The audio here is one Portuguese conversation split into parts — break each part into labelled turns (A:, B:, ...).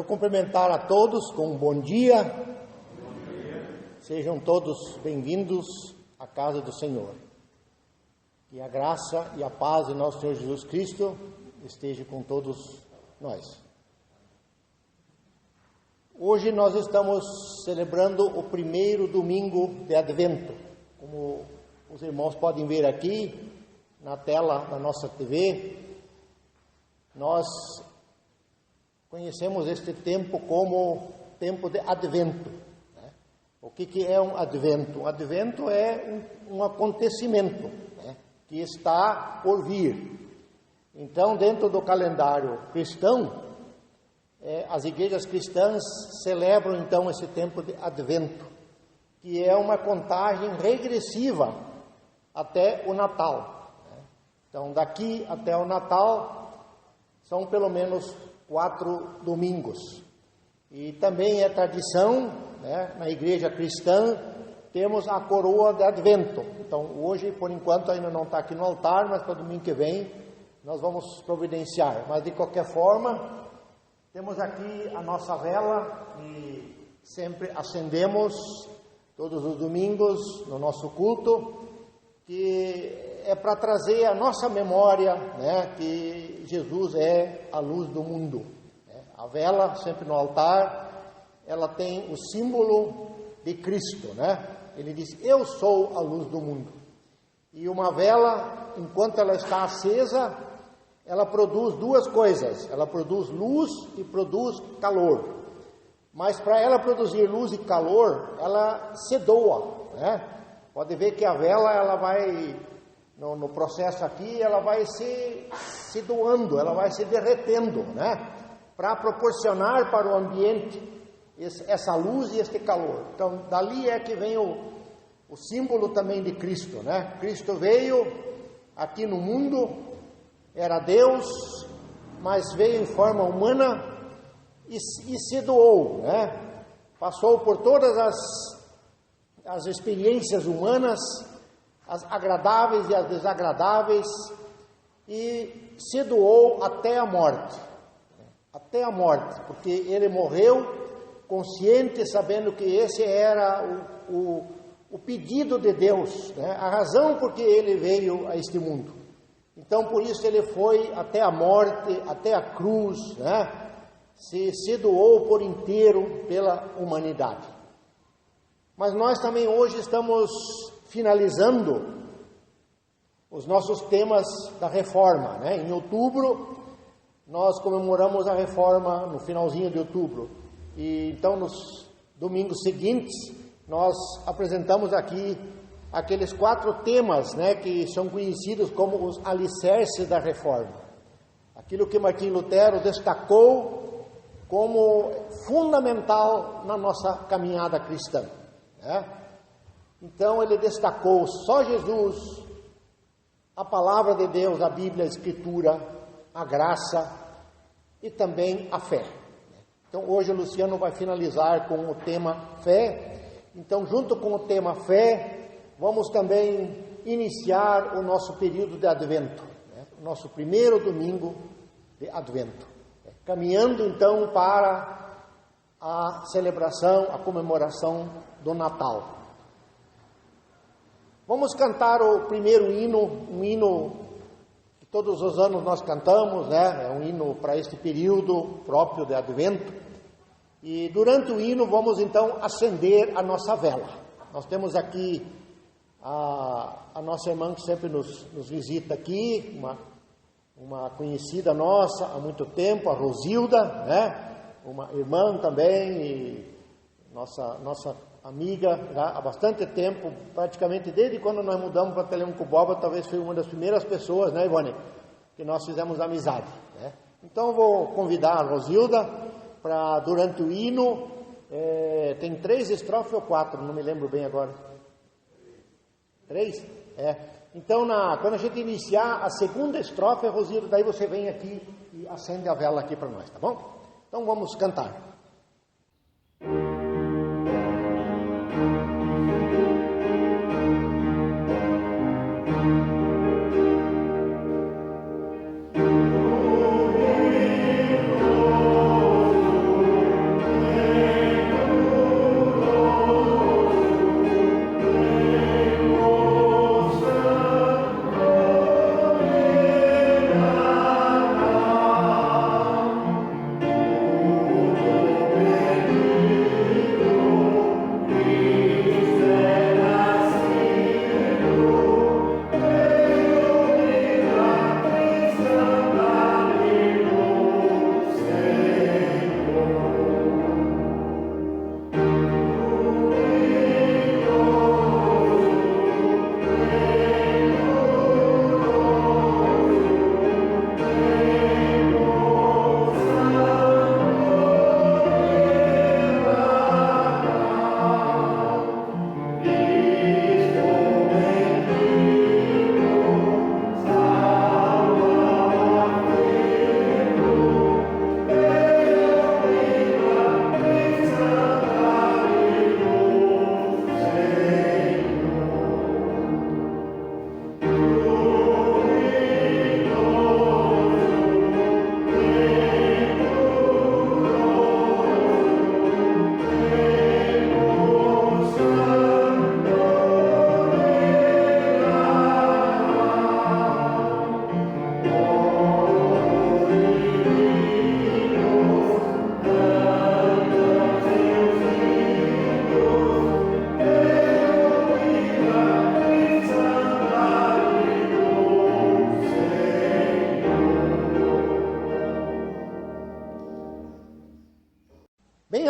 A: cumprimentar a todos com um bom dia. Sejam todos bem-vindos à casa do Senhor. Que a graça e a paz de nosso Senhor Jesus Cristo esteja com todos nós. Hoje nós estamos celebrando o primeiro domingo de Advento. Como os irmãos podem ver aqui na tela da nossa TV, nós conhecemos este tempo como tempo de Advento. O que é um Advento? Um Advento é um acontecimento, que está por vir. Então, dentro do calendário cristão, as igrejas cristãs celebram então esse tempo de Advento, que é uma contagem regressiva até o Natal. Então, daqui até o Natal são pelo menos 4 domingos. E também é tradição, na igreja cristã, temos a coroa de Advento. Então, hoje, por enquanto, ainda não está aqui no altar, mas para domingo que vem nós vamos providenciar. Mas, de qualquer forma, temos aqui a nossa vela, que sempre acendemos todos os domingos no nosso culto, que é para trazer a nossa memória, que Jesus é a luz do mundo. A vela, sempre no altar, ela tem o símbolo de Cristo, Ele diz, eu sou a luz do mundo. E uma vela, enquanto ela está acesa, ela produz duas coisas. Ela produz luz e produz calor. Mas para ela produzir luz e calor, ela se doa, Pode ver que a vela, ela vai, no processo aqui, ela vai se doando, ela vai se derretendo, para proporcionar para o ambiente essa luz e este calor. Então, dali é que vem o símbolo também de Cristo, Cristo veio aqui no mundo, era Deus, mas veio em forma humana e se doou, Passou por todas as experiências humanas, as agradáveis e as desagradáveis, e se doou até a morte. Até a morte, porque ele morreu consciente, sabendo que esse era o pedido de Deus, a razão por que ele veio a este mundo. Então, por isso ele foi até a morte, até a cruz, se doou por inteiro pela humanidade. Mas nós também hoje estamos finalizando os nossos temas da reforma, Em outubro, nós comemoramos a reforma no finalzinho de outubro. E então, nos domingos seguintes, nós apresentamos aqui aqueles 4 temas, que são conhecidos como os alicerces da reforma. Aquilo que Martim Lutero destacou como fundamental na nossa caminhada cristã. Então, ele destacou só Jesus, a palavra de Deus, a Bíblia, a Escritura, a graça e também a fé. Então, hoje o Luciano vai finalizar com o tema fé. Então, junto com o tema fé, vamos também iniciar o nosso período de Advento, o nosso primeiro domingo de Advento. Caminhando, então, para a celebração, a comemoração do Natal. Vamos cantar o primeiro hino, um hino que todos os anos nós cantamos, É um hino para este período próprio de Advento. E durante o hino vamos então acender a nossa vela. Nós temos aqui a nossa irmã que sempre nos visita aqui, uma conhecida nossa há muito tempo, a Rosilda, Uma irmã também, e nossa amiga já há bastante tempo, praticamente desde quando nós mudamos para Telemaco-Borba, talvez foi uma das primeiras pessoas, Ivone, que nós fizemos amizade. Então vou convidar a Rosilda para, durante o hino, tem 3 estrofes ou 4, não me lembro bem agora. 3? Então, quando a gente iniciar a segunda estrofe, Rosilda, daí você vem aqui e acende a vela aqui para nós, tá bom? Então vamos cantar.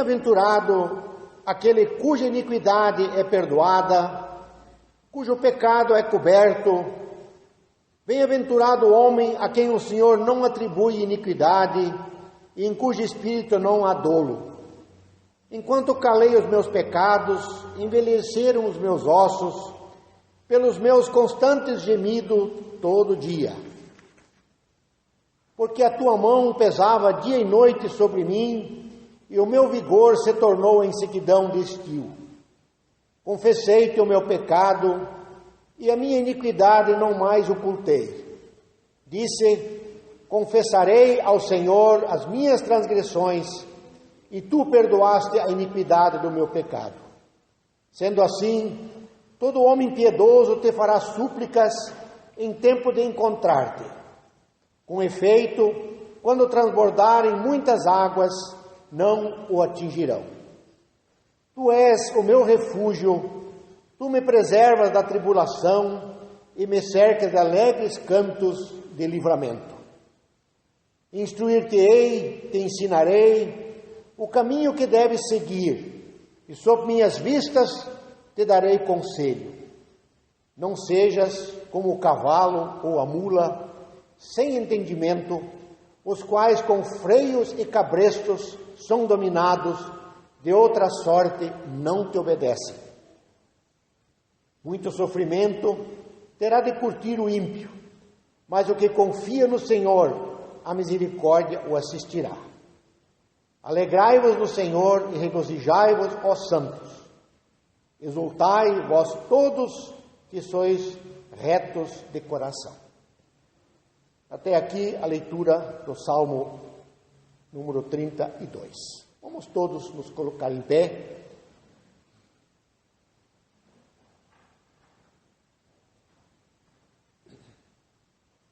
A: Bem-aventurado aquele cuja iniquidade é perdoada, cujo pecado é coberto. Bem-aventurado o homem a quem o Senhor não atribui iniquidade e em cujo espírito não há dolo. Enquanto calei os meus pecados, envelheceram os meus ossos, pelos meus constantes gemidos todo dia. Porque a tua mão pesava dia e noite sobre mim, e o meu vigor se tornou em sequidão de estio. Confessei-te o meu pecado, e a minha iniquidade não mais ocultei. Disse: confessarei ao Senhor as minhas transgressões, e tu perdoaste a iniquidade do meu pecado. Sendo assim, todo homem piedoso te fará súplicas em tempo de encontrar-te. Com efeito, quando transbordarem muitas águas, não o atingirão. Tu és o meu refúgio, tu me preservas da tribulação e me cercas de alegres cantos de livramento. Instruir-te-ei, te ensinarei o caminho que deves seguir, e sob minhas vistas te darei conselho. Não sejas como o cavalo ou a mula, sem entendimento, os quais com freios e cabrestos são dominados, de outra sorte não te obedecem. Muito sofrimento terá de curtir o ímpio, mas o que confia no Senhor, a misericórdia o assistirá. Alegrai-vos no Senhor e regozijai-vos, ó santos. Exultai, vós todos que sois retos de coração. Até aqui a leitura do Salmo número 32. Vamos todos nos colocar em pé.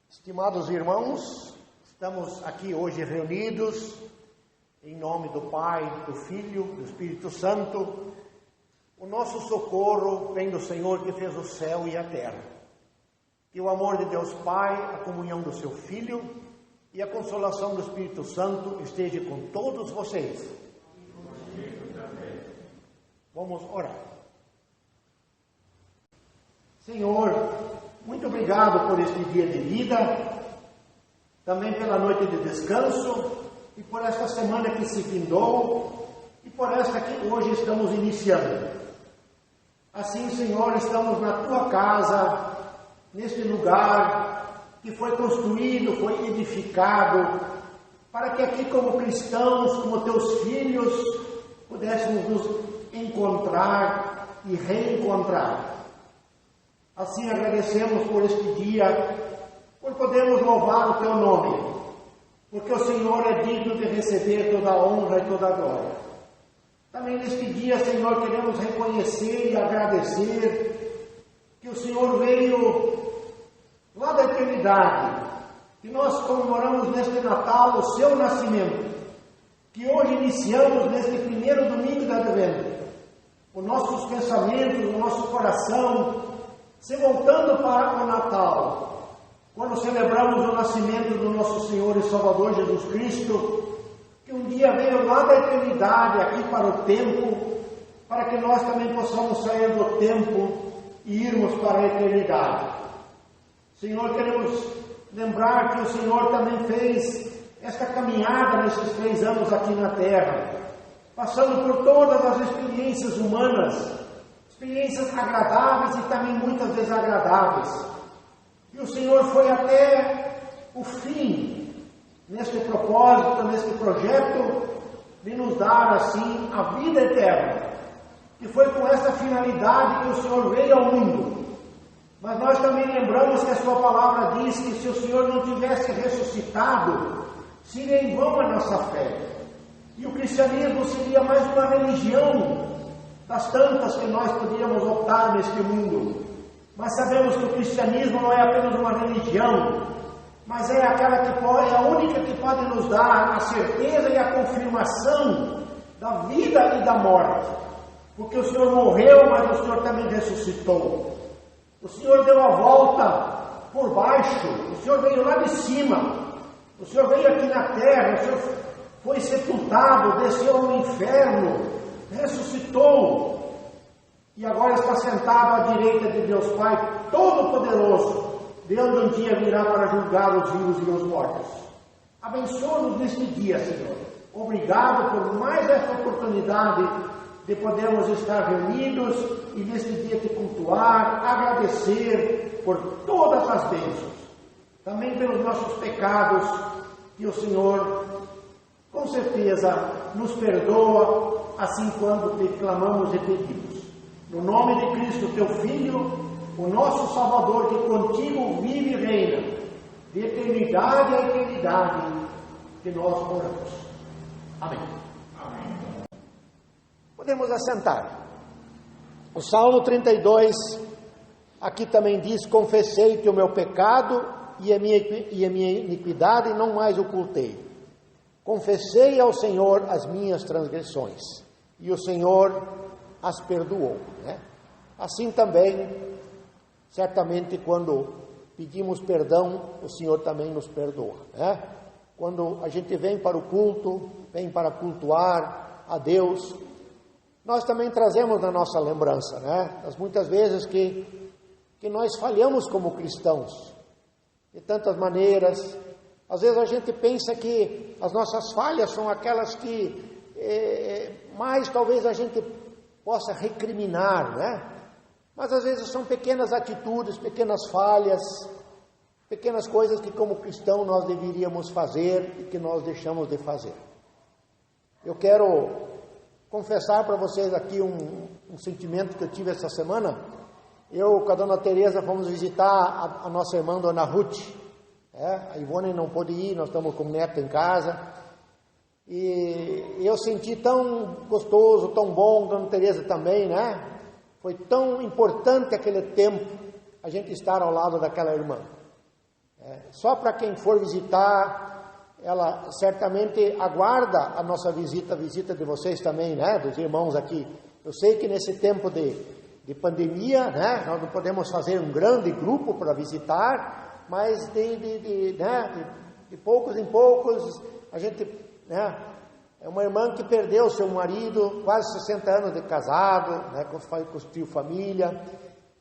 A: Estimados irmãos, estamos aqui hoje reunidos em nome do Pai, do Filho, do Espírito Santo. O nosso socorro vem do Senhor que fez o céu e a terra. Que o amor de Deus Pai, a comunhão do seu Filho e a consolação do Espírito Santo esteja com todos vocês. Vamos orar. Senhor, muito obrigado por este dia de vida, também pela noite de descanso e por esta semana que se findou e por esta que hoje estamos iniciando. Assim, Senhor, estamos na tua casa, neste lugar que foi construído, foi edificado, para que aqui como cristãos, como teus filhos, pudéssemos nos encontrar e reencontrar. Assim agradecemos por este dia, por podermos louvar o teu nome, porque o Senhor é digno de receber toda a honra e toda a glória. Também neste dia, Senhor, queremos reconhecer e agradecer que o Senhor veio lá da eternidade, que nós comemoramos neste Natal o seu nascimento, que hoje iniciamos neste primeiro domingo da Advento, os nossos pensamentos, o nosso coração, se voltando para o Natal, quando celebramos o nascimento do nosso Senhor e Salvador Jesus Cristo, que um dia veio lá da eternidade aqui para o tempo, para que nós também possamos sair do tempo e irmos para a eternidade. Senhor, queremos lembrar que o Senhor também fez esta caminhada nesses 3 anos aqui na Terra, passando por todas as experiências humanas, experiências agradáveis e também muitas desagradáveis. E o Senhor foi até o fim neste propósito, neste projeto de nos dar assim a vida eterna. E foi com essa finalidade que o Senhor veio ao mundo. Mas nós também lembramos que a sua palavra diz que se o Senhor não tivesse ressuscitado, seria em vão a nossa fé. E o cristianismo seria mais uma religião das tantas que nós podíamos optar neste mundo. Mas sabemos que o cristianismo não é apenas uma religião, mas é aquela que pode, é a única que pode nos dar a certeza e a confirmação da vida e da morte. Porque o Senhor morreu, mas o Senhor também ressuscitou. O Senhor deu a volta por baixo, o Senhor veio lá de cima, o Senhor veio aqui na terra, o Senhor foi sepultado, desceu ao inferno, ressuscitou, e agora está sentado à direita de Deus Pai Todo-Poderoso. Deus um dia virá para julgar os vivos e os mortos. Abençoa-nos neste dia, Senhor. Obrigado por mais esta oportunidade de podermos estar reunidos e neste dia te cultuar, agradecer por todas as bênçãos, também pelos nossos pecados, que o Senhor, com certeza, nos perdoa, assim quando te clamamos e pedimos. No nome de Cristo, teu Filho, o nosso Salvador, que contigo vive e reina, de eternidade a eternidade, que nós oramos. Amém. Amém. Podemos assentar. O Salmo 32, aqui também diz: confessei que o meu pecado e a minha iniquidade não mais ocultei. Confessei ao Senhor as minhas transgressões, e o Senhor as perdoou. Né? Assim também, certamente, quando pedimos perdão, o Senhor também nos perdoa. Né? Quando a gente vem para o culto, vem para cultuar a Deus, nós também trazemos na nossa lembrança, né? As muitas vezes que nós falhamos como cristãos, de tantas maneiras. Às vezes a gente pensa que as nossas falhas são aquelas que mais talvez a gente possa recriminar, né? Mas às vezes são pequenas atitudes, pequenas falhas, pequenas coisas que como cristão nós deveríamos fazer e que nós deixamos de fazer. Eu quero confessar para vocês aqui um sentimento que eu tive essa semana. Eu com a dona Tereza fomos visitar a nossa irmã dona Ruth. A Ivone não pôde ir, nós estamos com o neto em casa. E eu senti tão gostoso, tão bom, dona Tereza também, né? Foi tão importante aquele tempo, a gente estar ao lado daquela irmã. Só para quem for visitar, ela certamente aguarda a nossa visita, a visita de vocês também, né? Dos irmãos aqui. Eu sei que nesse tempo de pandemia, né? Nós não podemos fazer um grande grupo para visitar, mas de poucos em poucos, a gente, né? É uma irmã que perdeu seu marido, quase 60 anos de casado, né? Construiu família,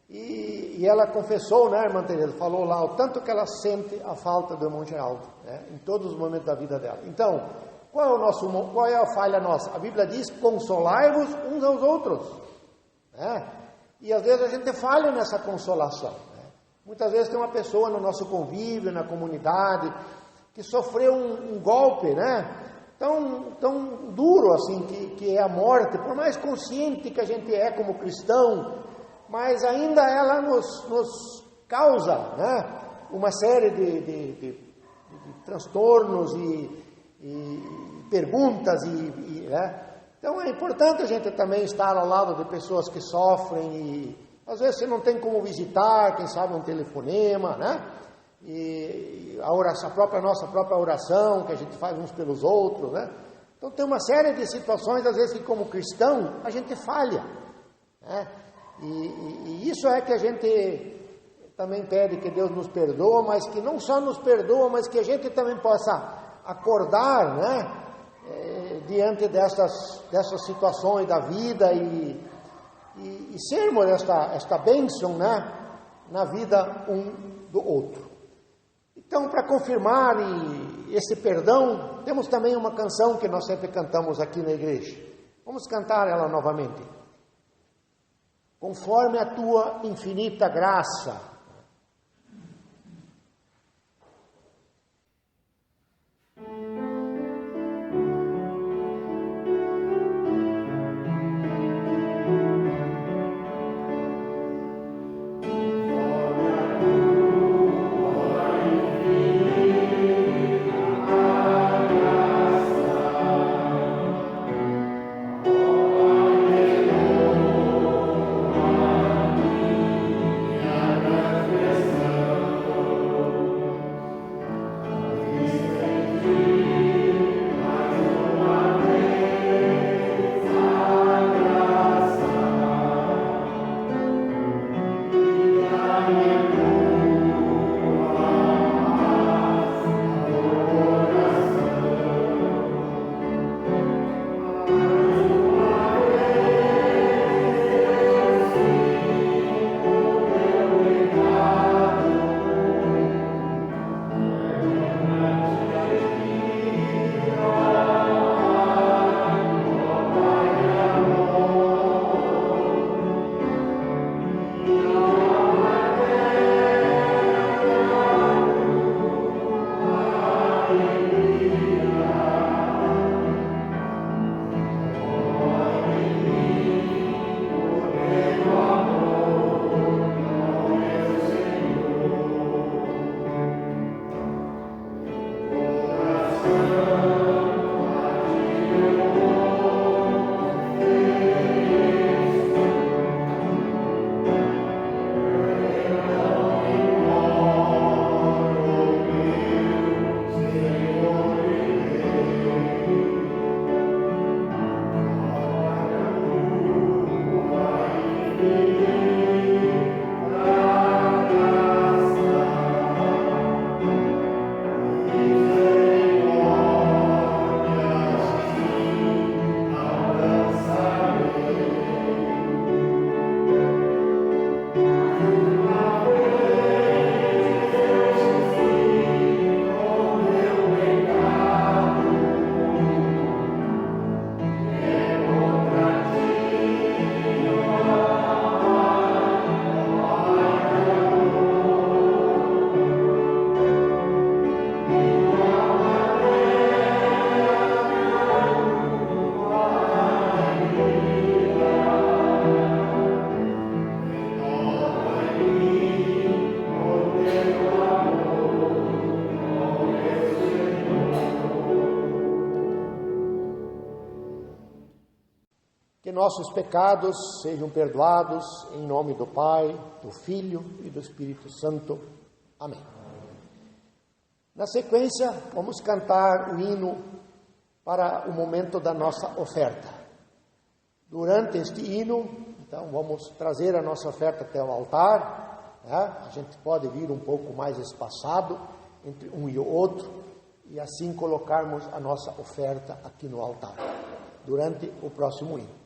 A: e ela confessou, né, irmã Tereza, falou lá o tanto que ela sente a falta do irmão Geraldo, né? Em todos os momentos da vida dela. Então, qual é a falha nossa? A Bíblia diz: consolai-vos uns aos outros, né? E às vezes a gente falha nessa consolação, né? Muitas vezes tem uma pessoa no nosso convívio, na comunidade, que sofreu um golpe, né? Tão duro assim, que é a morte. Por mais consciente que a gente é como cristão, mas ainda ela nos causa, né, uma série de transtornos e perguntas, né? Então é importante a gente também estar ao lado de pessoas que sofrem, e às vezes você não tem como visitar, quem sabe um telefonema, né? E a oração, nossa própria oração, que a gente faz uns pelos outros, né? Então tem uma série de situações, às vezes, que como cristão a gente falha, né? E isso é que a gente também pede, que Deus nos perdoa, mas que não só nos perdoa, mas que a gente também possa acordar, né? Diante dessas situações da vida e sermos esta bênção, né? Na vida um do outro. Então, para confirmar esse perdão, temos também uma canção que nós sempre cantamos aqui na igreja. Vamos cantar ela novamente. Conforme a tua infinita graça. nossos pecados sejam perdoados, em nome do Pai, do Filho e do Espírito Santo. Amém. Na sequência, vamos cantar o hino para o momento da nossa oferta. Durante este hino, então, vamos trazer a nossa oferta até o altar. A gente pode vir um pouco mais espaçado entre um e o outro, e assim colocarmos a nossa oferta aqui no altar, durante o próximo hino.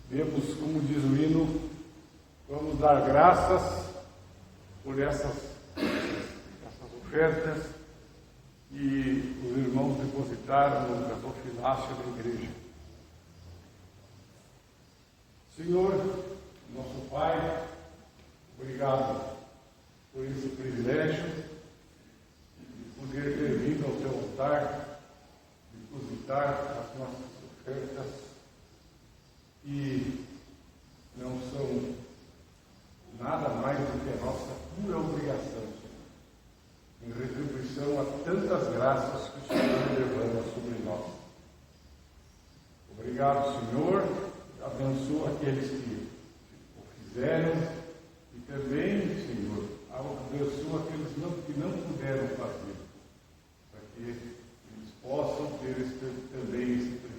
B: Devemos, como diz o hino, vamos dar graças por essas ofertas que os irmãos depositaram no gasofilácio da igreja. Senhor, nosso Pai, obrigado por esse privilégio de poder ter vindo ao teu altar, depositar as nossas ofertas, que não são nada mais do que a nossa pura obrigação, Senhor, em retribuição a tantas graças que o Senhor derrama sobre nós. Obrigado, Senhor, abençoa aqueles que o fizeram e também, Senhor, abençoa aqueles que não puderam fazer, para que eles possam ter também esse privilégio.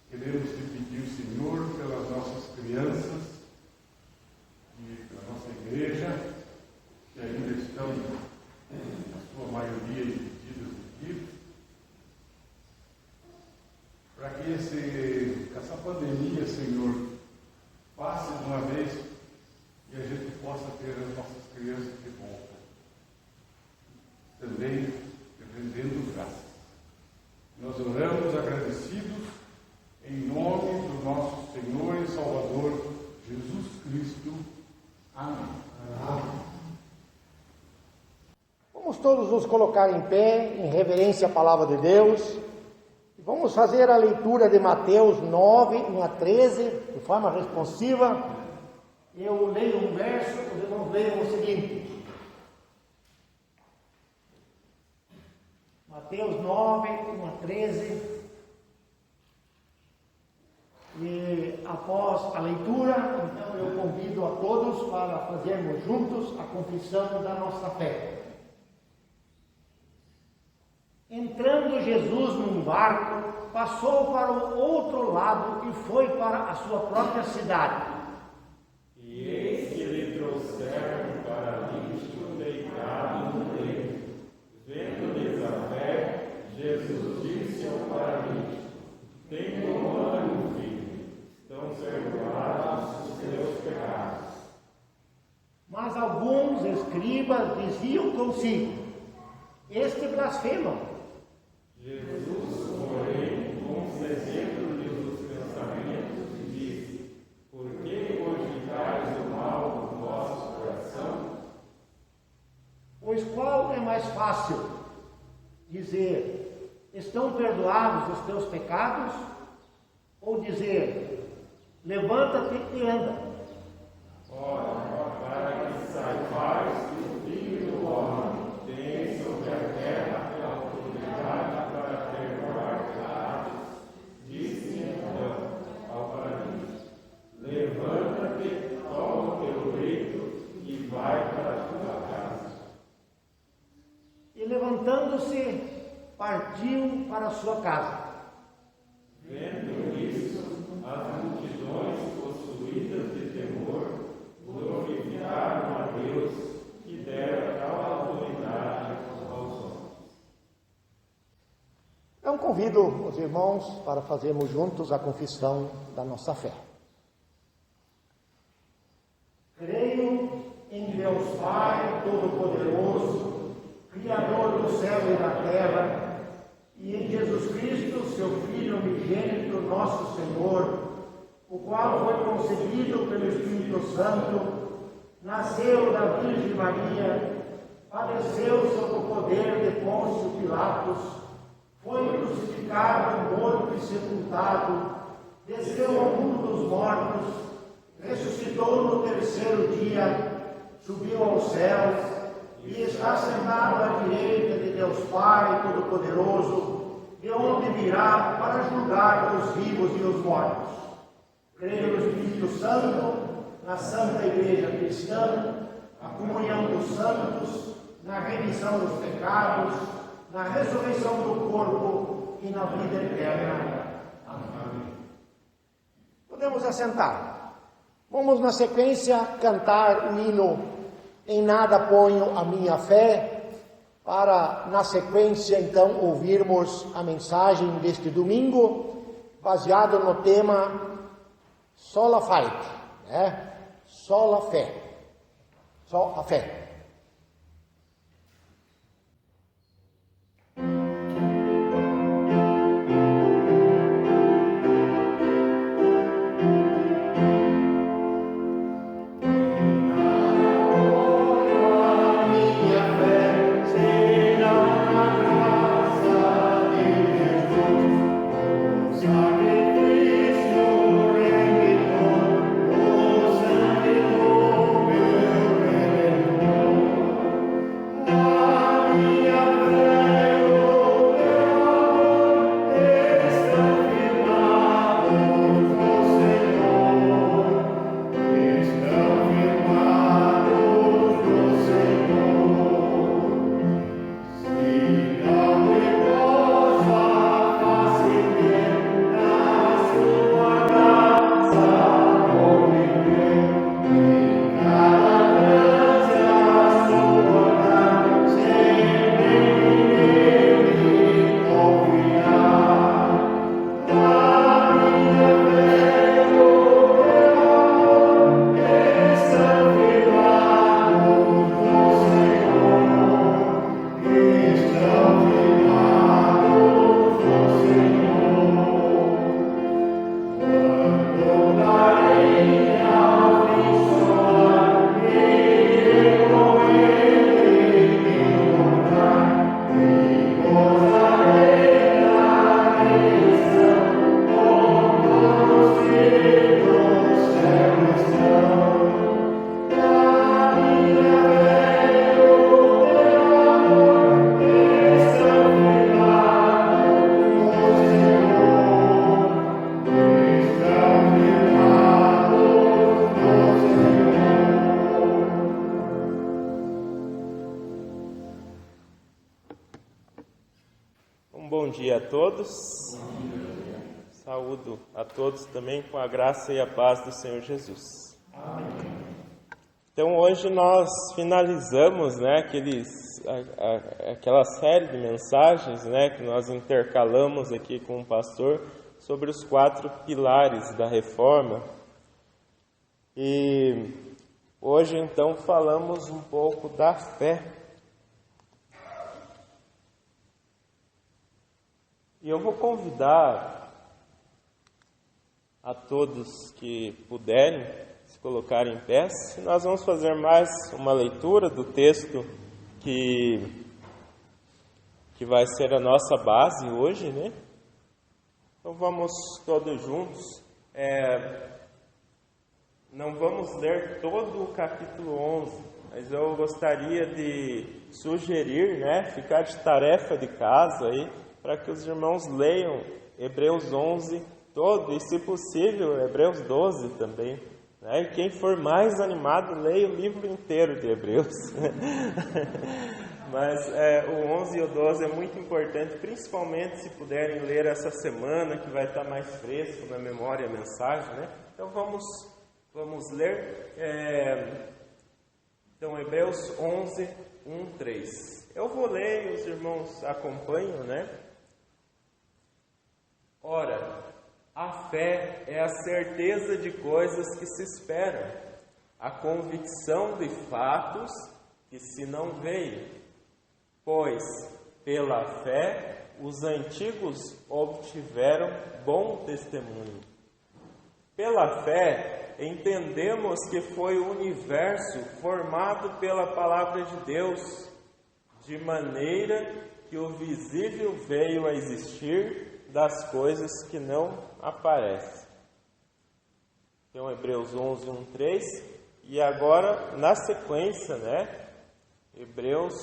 B: Queremos te pedir, Senhor, pelas nossas crianças e pela nossa igreja, que ainda estão, na sua maioria, impedidas de ir, para que essa pandemia, Senhor, passe de uma vez e a gente possa ter as nossas crianças de volta, também rendendo graças. Nós oramos agradecidos em nome do nosso Senhor e Salvador, Jesus Cristo. Amém. Amém.
A: Vamos todos nos colocar em pé, em reverência à palavra de Deus, e vamos fazer a leitura de Mateus 9, 1 a 13, de forma responsiva. Eu leio um verso, os irmãos leiam o seguinte. Mateus 9, 1 a 13. E após a leitura, então eu convido a todos para fazermos juntos a confissão da nossa fé. Entrando Jesus num barco, passou para o outro lado e foi para a sua própria cidade.
C: E eis que lhe trouxeram um paralítico deitado no leito. Vendo-lhe perdoados os teus pecados.
A: Mas alguns escribas diziam consigo: este blasfema.
C: Jesus, porém, concedendo-lhes os pensamentos, disse: por que cogitais o mal no vosso coração?
A: Pois qual é mais fácil dizer: estão perdoados os teus pecados? Ou dizer: levanta-te e anda?
C: Ora, para que saibais que o Filho do Homem tem sobre a terra a autoridade para perdoar pecados, disse então ao paralítico: levanta-te, toma o teu leito e vai para a tua casa.
A: E levantando-se, partiu para a sua casa.
C: Vendo isso, as multidões possuídas de temor glorificaram a Deus que dera tal autoridade aos homens.
A: Então convido os irmãos para fazermos juntos a confissão da nossa fé. Creio em Deus Pai Todo-Poderoso, Criador do céu e da terra, e em Jesus Cristo, seu Filho unigênito, nosso Senhor, o qual foi concebido pelo Espírito Santo, nasceu da Virgem Maria, padeceu sob o poder de Pôncio Pilatos, foi crucificado, morto e sepultado, desceu ao mundo dos mortos, ressuscitou no terceiro dia, subiu aos céus e está sentado à direita de Deus Pai Todo-Poderoso, de onde virá para julgar os vivos e os mortos. Creio no Espírito Santo, na Santa Igreja Cristã, a comunhão dos santos, na remissão dos pecados, na ressurreição do corpo e na vida eterna. Amém. Podemos assentar. Vamos, na sequência, cantar o hino Em Nada Ponho a Minha Fé, para, na sequência, então, ouvirmos a mensagem deste domingo, baseado no tema Sola Fide, né? Sola Fé, só a fé.
D: Bom dia a todos. Saúdo a todos também com a graça e a paz do Senhor Jesus. Então hoje nós finalizamos, aquela série de mensagens, que nós intercalamos aqui com o pastor sobre os 4 pilares da reforma. E hoje, então, falamos um pouco da fé. E eu vou convidar a todos que puderem se colocarem em pé. Nós vamos fazer mais uma leitura do texto que vai ser a nossa base hoje, né? Então vamos todos juntos. Não vamos ler todo o capítulo 11, mas eu gostaria de sugerir, né, ficar de tarefa de casa aí, para que os irmãos leiam Hebreus 11 todo, e se possível Hebreus 12 também. Né? E quem for mais animado, leia o livro inteiro de Hebreus. Mas o 11 e o 12 é muito importante, principalmente se puderem ler essa semana, que vai estar mais fresco na memória a mensagem, né? Então vamos ler. Então, Hebreus 11, 1, 3. Eu vou ler e os irmãos acompanham, né? Ora, a fé é a certeza de coisas que se esperam, a convicção de fatos que se não veem. Pois, pela fé, os antigos obtiveram bom testemunho. Pela fé, entendemos que foi o universo formado pela palavra de Deus, de maneira que o visível veio a existir das coisas que não aparecem. Então, Hebreus 11, 1, 3. E agora, na sequência, né? Hebreus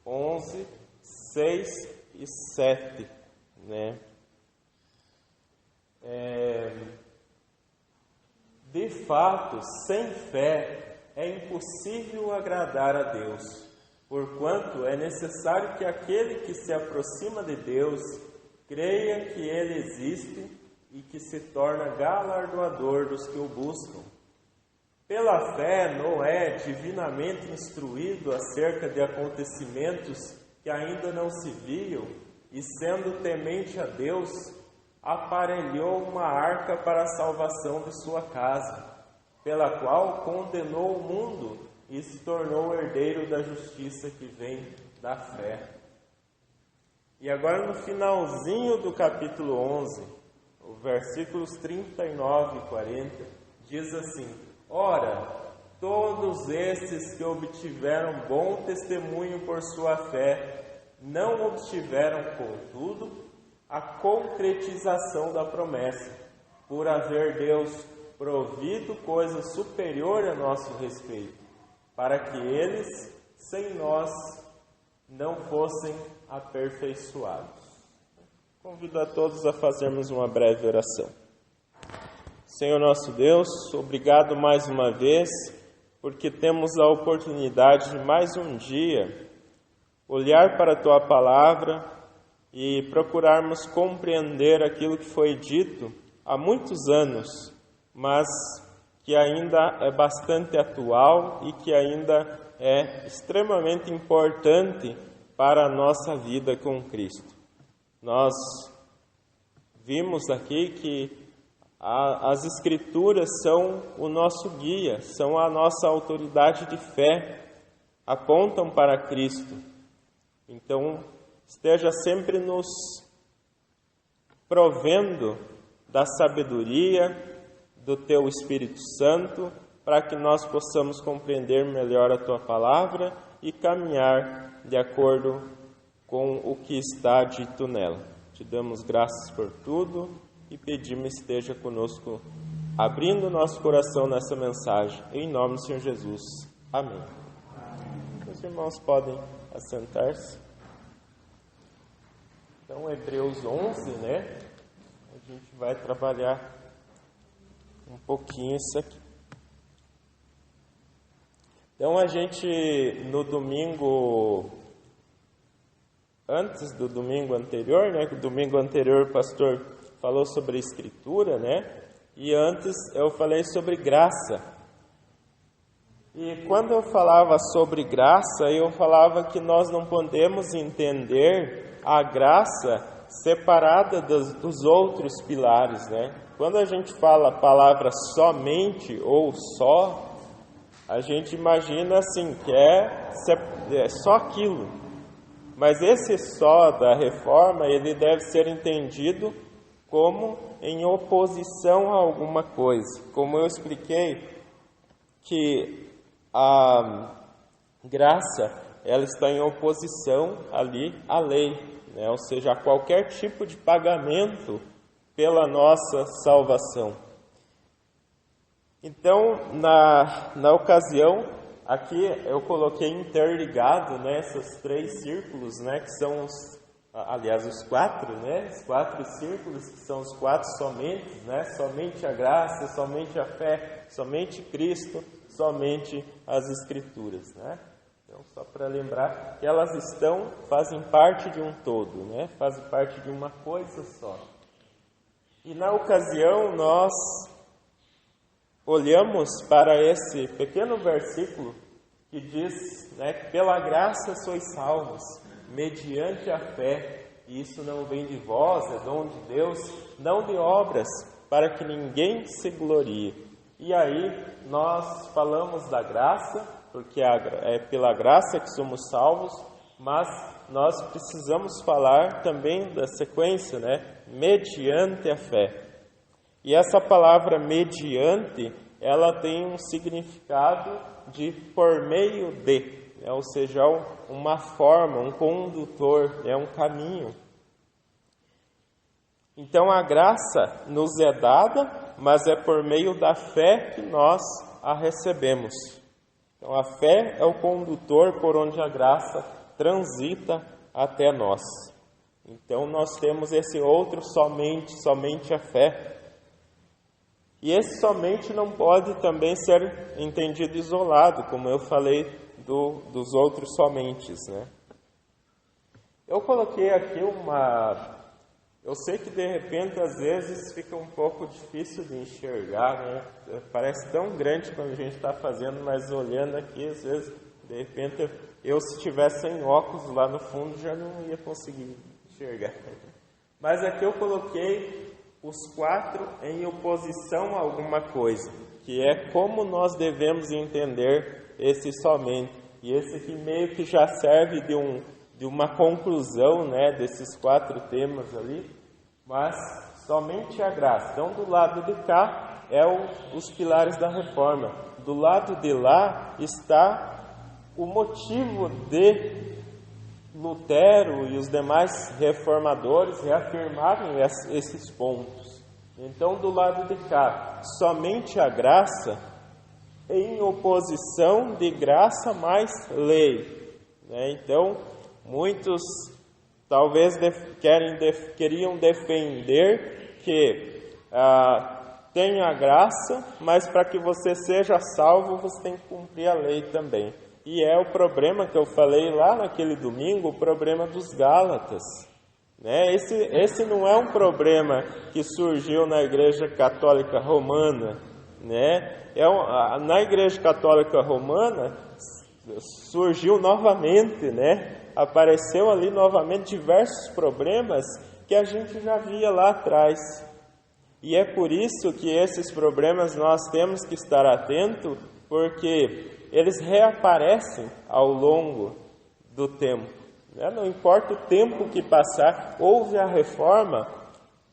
D: 11, 6 e 7, né? De fato, sem fé é impossível agradar a Deus, porquanto é necessário que aquele que se aproxima de Deus creia que Ele existe e que se torna galardoador dos que o buscam. Pela fé, Noé, divinamente instruído acerca de acontecimentos que ainda não se viam, e sendo temente a Deus, aparelhou uma arca para a salvação de sua casa, pela qual condenou o mundo e se tornou herdeiro da justiça que vem da fé. E agora no finalzinho do capítulo 11, os versículos 39 e 40, diz assim: Ora, todos esses que obtiveram bom testemunho por sua fé, não obtiveram, contudo, a concretização da promessa, por haver Deus provido coisa superior a nosso respeito, para que eles, sem nós, não fossem aperfeiçoados. Convido a todos a fazermos uma breve oração. Senhor nosso Deus, obrigado mais uma vez, porque temos a oportunidade de mais um dia olhar para a Tua Palavra e procurarmos compreender aquilo que foi dito há muitos anos, mas que ainda é bastante atual e que ainda é extremamente importante para a nossa vida com Cristo. Nós vimos aqui que as Escrituras são o nosso guia, são a nossa autoridade de fé, apontam para Cristo. Então, esteja sempre nos provendo da sabedoria do Teu Espírito Santo, para que nós possamos compreender melhor a Tua Palavra e caminhar de acordo com o que está dito nela. Te damos graças por tudo e pedimos que esteja conosco, abrindo nosso coração nessa mensagem. Em nome do Senhor Jesus. Amém. Os irmãos podem assentar-se. Então, Hebreus 11, né? A gente vai trabalhar um pouquinho isso aqui. Então, a gente, no domingo, antes do domingo anterior, né? O domingo anterior o pastor falou sobre a Escritura, né? E antes eu falei sobre graça. E quando eu falava sobre graça, eu falava que nós não podemos entender a graça separada dos outros pilares, né? Quando a gente fala a palavra somente ou só, a gente imagina assim, que é só aquilo. Mas esse só da reforma, ele deve ser entendido como em oposição a alguma coisa. Como eu expliquei, que a graça, ela está em oposição ali à lei, né? Ou seja, a qualquer tipo de pagamento pela nossa salvação. Então, na ocasião, aqui eu coloquei interligado, né, esses 3 círculos, né, que são os 4, né, os 4 círculos, que são os 4 somente, né, somente a graça, somente a fé, somente Cristo, somente as Escrituras, né. Então, só para lembrar que elas fazem parte de um todo, né, fazem parte de uma coisa só. E na ocasião nós olhamos para esse pequeno versículo que diz, né, que pela graça sois salvos, mediante a fé, e isso não vem de vós, é dom de Deus, não de obras, para que ninguém se glorie. E aí nós falamos da graça, porque é pela graça que somos salvos, mas nós precisamos falar também da sequência, né, mediante a fé. E essa palavra mediante, ela tem um significado de por meio de, né? Ou seja, uma forma, um condutor, é um caminho. Então a graça nos é dada, mas é por meio da fé que nós a recebemos. Então a fé é o condutor por onde a graça transita até nós. Então nós temos esse outro somente a fé. E esse somente não pode também ser entendido isolado, como eu falei dos outros somentes, né? Eu coloquei aqui eu sei que de repente às vezes fica um pouco difícil de enxergar, né? Parece tão grande quando a gente está fazendo, mas olhando aqui, às vezes, de repente, se estivesse sem óculos lá no fundo, já não ia conseguir enxergar. Mas aqui eu coloquei os 4 em oposição a alguma coisa, que é como nós devemos entender esse somente. E esse aqui meio que já serve de uma conclusão, né, desses 4 temas ali, mas somente a graça. Então, do lado de cá os pilares da reforma. Do lado de lá está o motivo de Lutero e os demais reformadores reafirmarem esses pontos. Então, do lado de cá, somente a graça em oposição de graça mais lei, né? Então, muitos talvez queriam defender que tem a graça, mas para que você seja salvo, você tem que cumprir a lei também. E é o problema que eu falei lá naquele domingo, o problema dos Gálatas, né? Esse não é um problema que surgiu na Igreja Católica Romana, né? Na Igreja Católica Romana surgiu novamente, né? Apareceu ali novamente diversos problemas que a gente já via lá atrás. E é por isso que esses problemas nós temos que estar atentos, porque eles reaparecem ao longo do tempo, né? Não importa o tempo que passar, houve a reforma,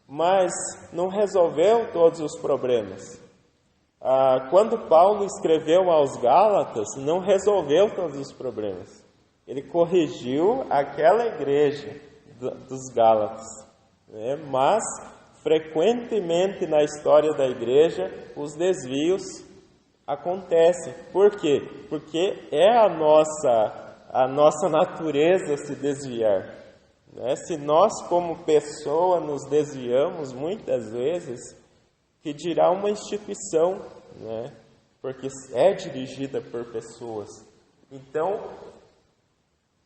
D: mas não resolveu todos os problemas. Quando Paulo escreveu aos Gálatas, não resolveu todos os problemas. Ele corrigiu aquela igreja dos Gálatas, né? Mas frequentemente na história da igreja os desvios acontecem. Por quê? Porque é a nossa natureza se desviar, né? Se nós como pessoa nos desviamos muitas vezes, que dirá uma instituição, né? Porque é dirigida por pessoas. Então,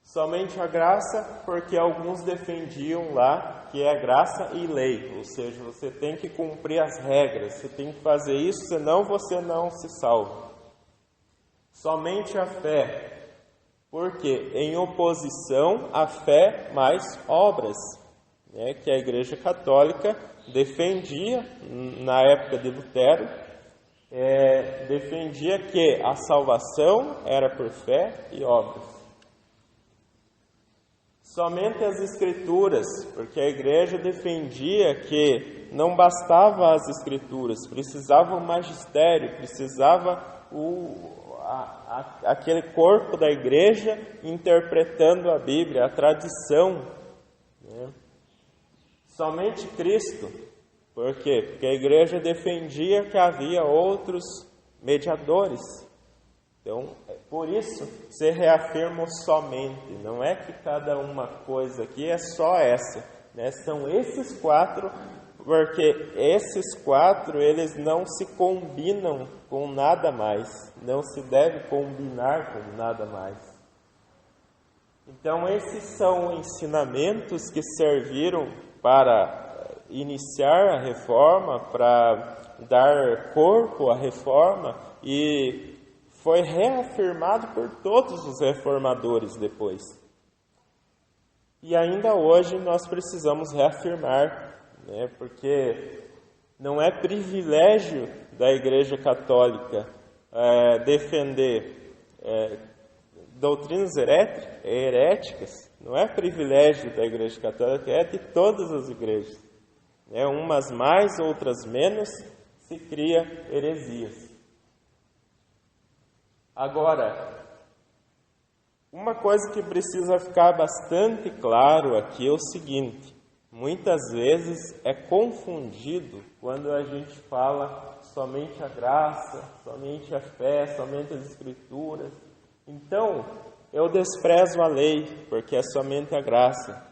D: somente a graça, porque alguns defendiam lá que é graça e lei, ou seja, você tem que cumprir as regras, você tem que fazer isso, senão você não se salva. Somente a fé, porque em oposição à fé mais obras. né, que a Igreja Católica defendia na época de Lutero, defendia que a salvação era por fé e obras. Somente as Escrituras, porque a Igreja defendia que não bastava as Escrituras, precisava o magistério, precisava aquele corpo da Igreja interpretando a Bíblia, a tradição, né? Somente Cristo. Por quê? Porque a Igreja defendia que havia outros mediadores. Então, por isso, se reafirma somente. Não é que cada uma coisa aqui é só essa, né? São esses 4, porque esses 4, eles não se combinam com nada mais. Não se deve combinar com nada mais. Então, esses são ensinamentos que serviram para iniciar a reforma, para dar corpo à reforma, e foi reafirmado por todos os reformadores depois. E ainda hoje nós precisamos reafirmar, né, porque não é privilégio da Igreja Católica defender doutrinas heréticas, não é privilégio da Igreja Católica, é de todas as igrejas. Umas mais, outras menos, se cria heresias. Agora, uma coisa que precisa ficar bastante claro aqui é o seguinte: muitas vezes é confundido quando a gente fala somente a graça, somente a fé, somente as Escrituras. Então, eu desprezo a lei, porque é somente a graça.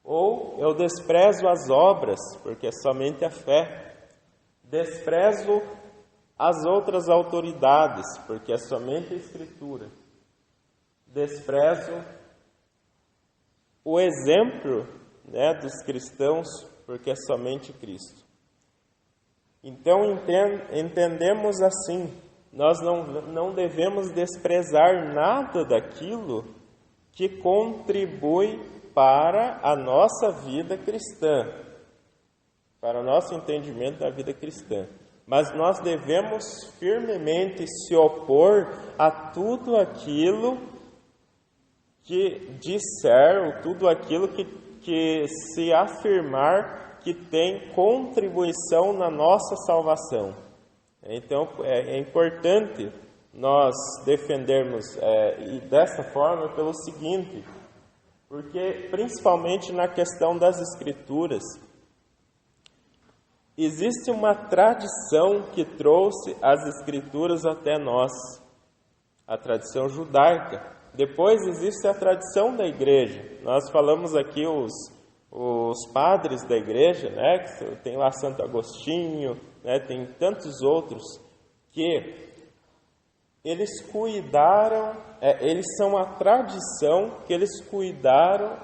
D: Ou eu desprezo as obras, porque é somente a fé. Desprezo as outras autoridades, porque é somente a Escritura. Desprezo o exemplo, né, dos cristãos, porque é somente Cristo. Então, entendemos assim, nós não devemos desprezar nada daquilo que contribui para a nossa vida cristã, para o nosso entendimento da vida cristã. Mas nós devemos firmemente se opor a tudo aquilo que disser, ou tudo aquilo que se afirmar que tem contribuição na nossa salvação. Então, é importante nós defendermos e dessa forma pelo seguinte, porque principalmente na questão das Escrituras, existe uma tradição que trouxe as Escrituras até nós, a tradição judaica. Depois existe a tradição da igreja. Nós falamos aqui os padres da igreja, né? Que tem lá Santo Agostinho, né? Tem tantos outros que eles cuidaram, eles são a tradição que eles cuidaram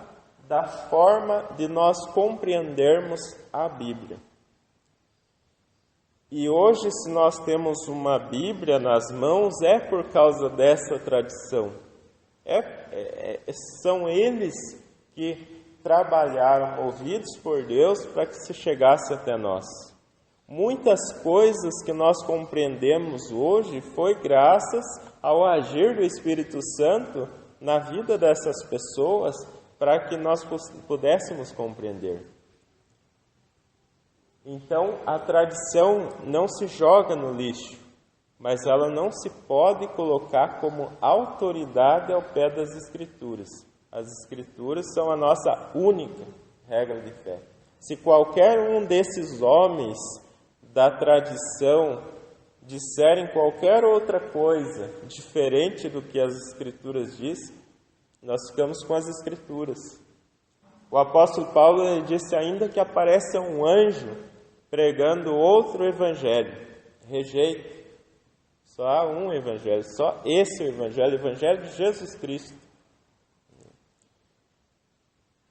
D: da forma de nós compreendermos a Bíblia. E hoje, se nós temos uma Bíblia nas mãos, é por causa dessa tradição. São eles que trabalharam, movidos por Deus, para que se chegasse até nós. Muitas coisas que nós compreendemos hoje foi graças ao agir do Espírito Santo na vida dessas pessoas, para que nós pudéssemos compreender. Então, a tradição não se joga no lixo, mas ela não se pode colocar como autoridade ao pé das Escrituras. As Escrituras são a nossa única regra de fé. Se qualquer um desses homens da tradição disserem qualquer outra coisa diferente do que as Escrituras dizem, nós ficamos com as Escrituras. O apóstolo Paulo disse ainda que aparece um anjo pregando outro evangelho. Rejeito. Só há um evangelho, só esse é o evangelho de Jesus Cristo.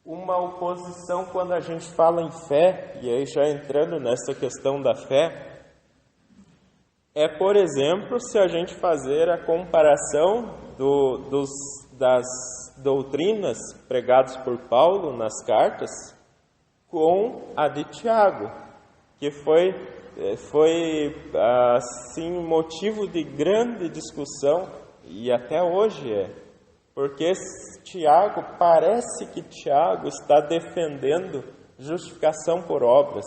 D: Uma oposição quando a gente fala em fé, e aí já entrando nessa questão da fé, é, por exemplo, se a gente fazer a comparação das doutrinas pregadas por Paulo nas cartas, com a de Tiago, que foi assim, motivo de grande discussão, e até hoje porque Tiago, parece que Tiago está defendendo justificação por obras.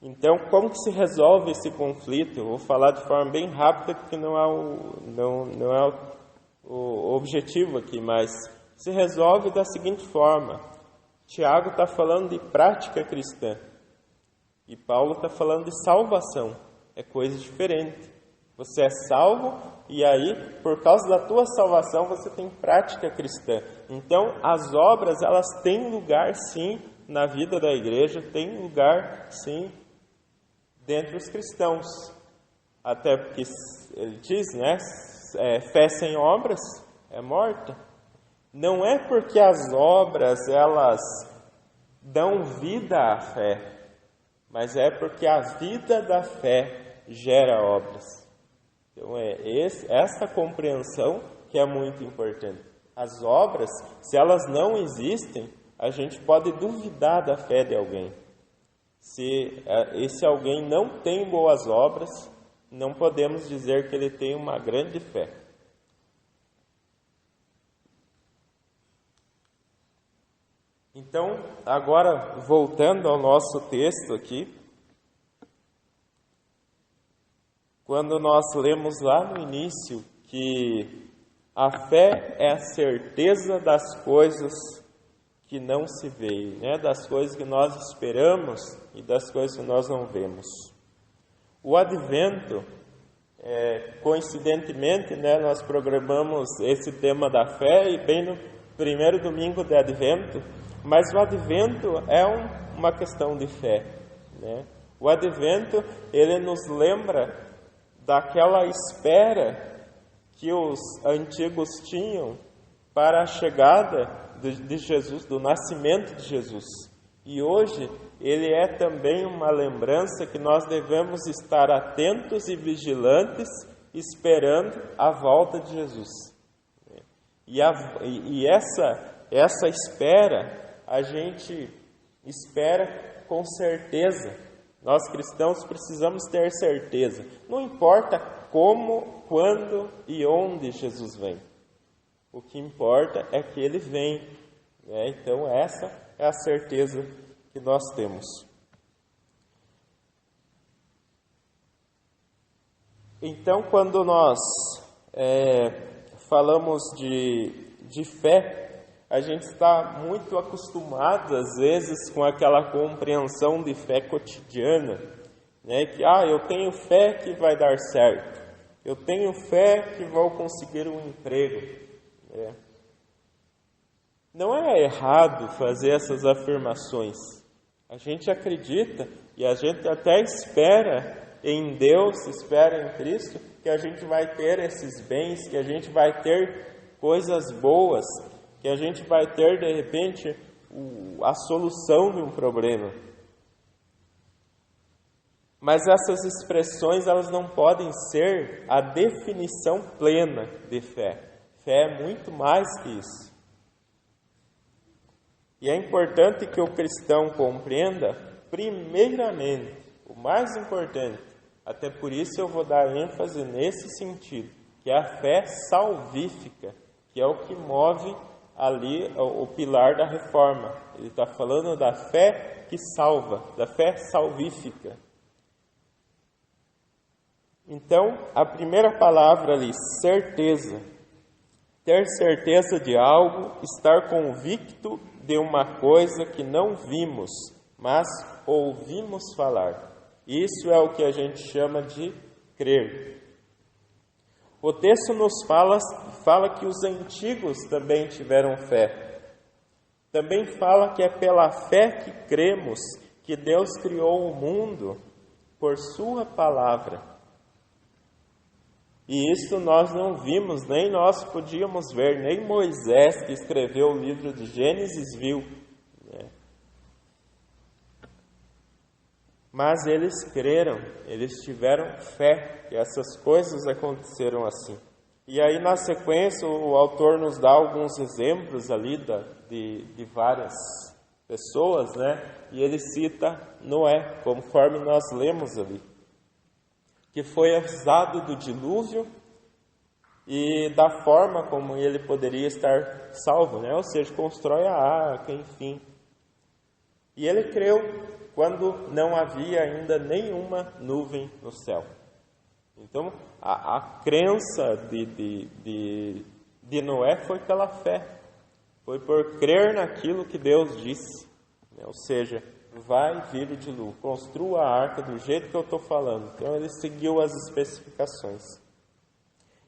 D: Então, como que se resolve esse conflito? Eu vou falar de forma bem rápida, porque não é o objetivo aqui, mas se resolve da seguinte forma. Tiago está falando de prática cristã e Paulo está falando de salvação. É coisa diferente. Você é salvo e aí, por causa da tua salvação, você tem prática cristã. Então, as obras, elas têm lugar, sim, na vida da igreja, têm lugar, sim, dentre os cristãos. Até porque ele diz, né, fé sem obras é morta. Não é porque as obras, elas dão vida à fé, mas é porque a vida da fé gera obras. Então, essa compreensão que é muito importante. As obras, se elas não existem, a gente pode duvidar da fé de alguém. Se esse alguém não tem boas obras, não podemos dizer que ele tem uma grande fé. Então, agora, voltando ao nosso texto aqui, quando nós lemos lá no início que a fé é a certeza das coisas que não se veem, né? Das coisas que nós esperamos e das coisas que nós não vemos. O Advento, coincidentemente, né, nós programamos esse tema da fé e bem no primeiro domingo de Advento, mas o Advento é uma questão de fé, né? O Advento, ele nos lembra daquela espera que os antigos tinham para a chegada de Jesus, do nascimento de Jesus. E hoje, ele é também uma lembrança que nós devemos estar atentos e vigilantes, esperando a volta de Jesus. E essa espera, a gente espera com certeza. Nós cristãos precisamos ter certeza. Não importa como, quando e onde Jesus vem. O que importa é que Ele vem. Né? Então, essa é a certeza que nós temos. Então, quando nós falamos de fé, a gente está muito acostumado, às vezes, com aquela compreensão de fé cotidiana, né? Que, eu tenho fé que vai dar certo, eu tenho fé que vou conseguir um emprego. Não é errado fazer essas afirmações. A gente acredita e a gente até espera em Deus, espera em Cristo, que a gente vai ter esses bens, que a gente vai ter coisas boas, que a gente vai ter, de repente, a solução de um problema. Mas essas expressões, elas não podem ser a definição plena de fé. Fé é muito mais que isso. E é importante que o cristão compreenda, primeiramente, o mais importante, até por isso eu vou dar ênfase nesse sentido, que é a fé salvífica, que é o que move ali o pilar da reforma. Ele está falando da fé que salva, da fé salvífica. Então, a primeira palavra ali, certeza. Ter certeza de algo, estar convicto de uma coisa que não vimos, mas ouvimos falar. Isso é o que a gente chama de crer. O texto nos fala que os antigos também tiveram fé. Também fala que é pela fé que cremos que Deus criou o mundo por sua palavra. E isso nós não vimos, nem nós podíamos ver, nem Moisés, que escreveu o livro de Gênesis, viu. Né? Mas eles creram, eles tiveram fé que essas coisas aconteceram assim. E aí, na sequência, o autor nos dá alguns exemplos ali de várias pessoas, né? E ele cita Noé, conforme nós lemos ali, que foi avisado do dilúvio e da forma como ele poderia estar salvo, né? Ou seja, constrói a arca, enfim. E ele creu quando não havia ainda nenhuma nuvem no céu. Então, a crença de Noé foi pela fé, foi por crer naquilo que Deus disse, né? Ou seja, vai vir o dilúvio, construa a arca do jeito que eu estou falando. Então, ele seguiu as especificações.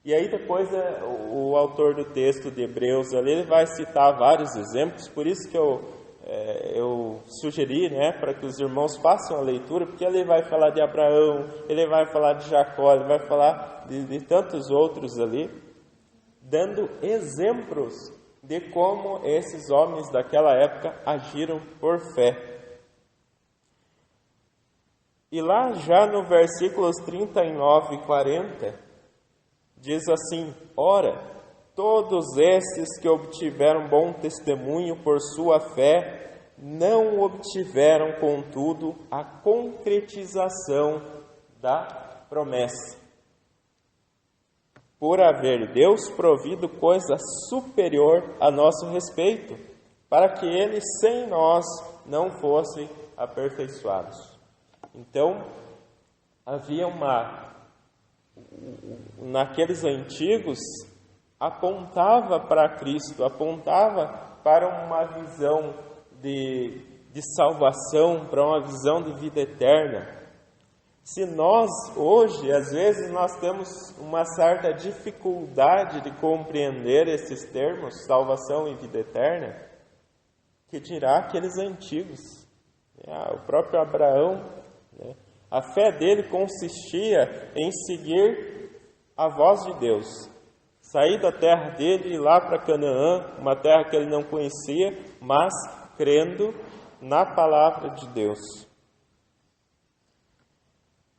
D: E aí depois o autor do texto de Hebreus ali, ele vai citar vários exemplos, por isso que eu sugeri, né, para que os irmãos façam a leitura, porque ele vai falar de Abraão, ele vai falar de Jacó, ele vai falar de tantos outros ali, dando exemplos de como esses homens daquela época agiram por fé. E lá já no versículos 39 e 40, diz assim: ora, todos esses que obtiveram bom testemunho por sua fé, não obtiveram, contudo, a concretização da promessa, por haver Deus provido coisa superior a nosso respeito, para que eles sem nós não fossem aperfeiçoados. Então, havia naqueles antigos, apontava para Cristo, apontava para uma visão de salvação, para uma visão de vida eterna. Se nós, hoje, às vezes, nós temos uma certa dificuldade de compreender esses termos, salvação e vida eterna, que dirá aqueles antigos. O próprio Abraão, né? A fé dele consistia em seguir a voz de Deus, sair da terra dele e ir lá para Canaã, uma terra que ele não conhecia, mas crendo na palavra de Deus.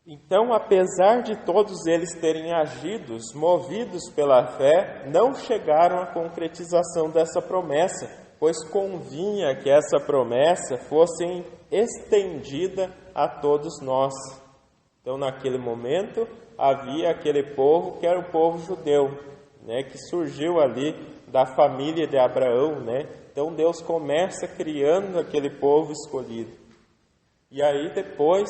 D: Então, apesar de todos eles terem agido, movidos pela fé, não chegaram à concretização dessa promessa, pois convinha que essa promessa fosse estendida a todos nós. Então, naquele momento, havia aquele povo que era o povo judeu, né, que surgiu ali da família de Abraão, né? Então, Deus começa criando aquele povo escolhido. E aí, depois,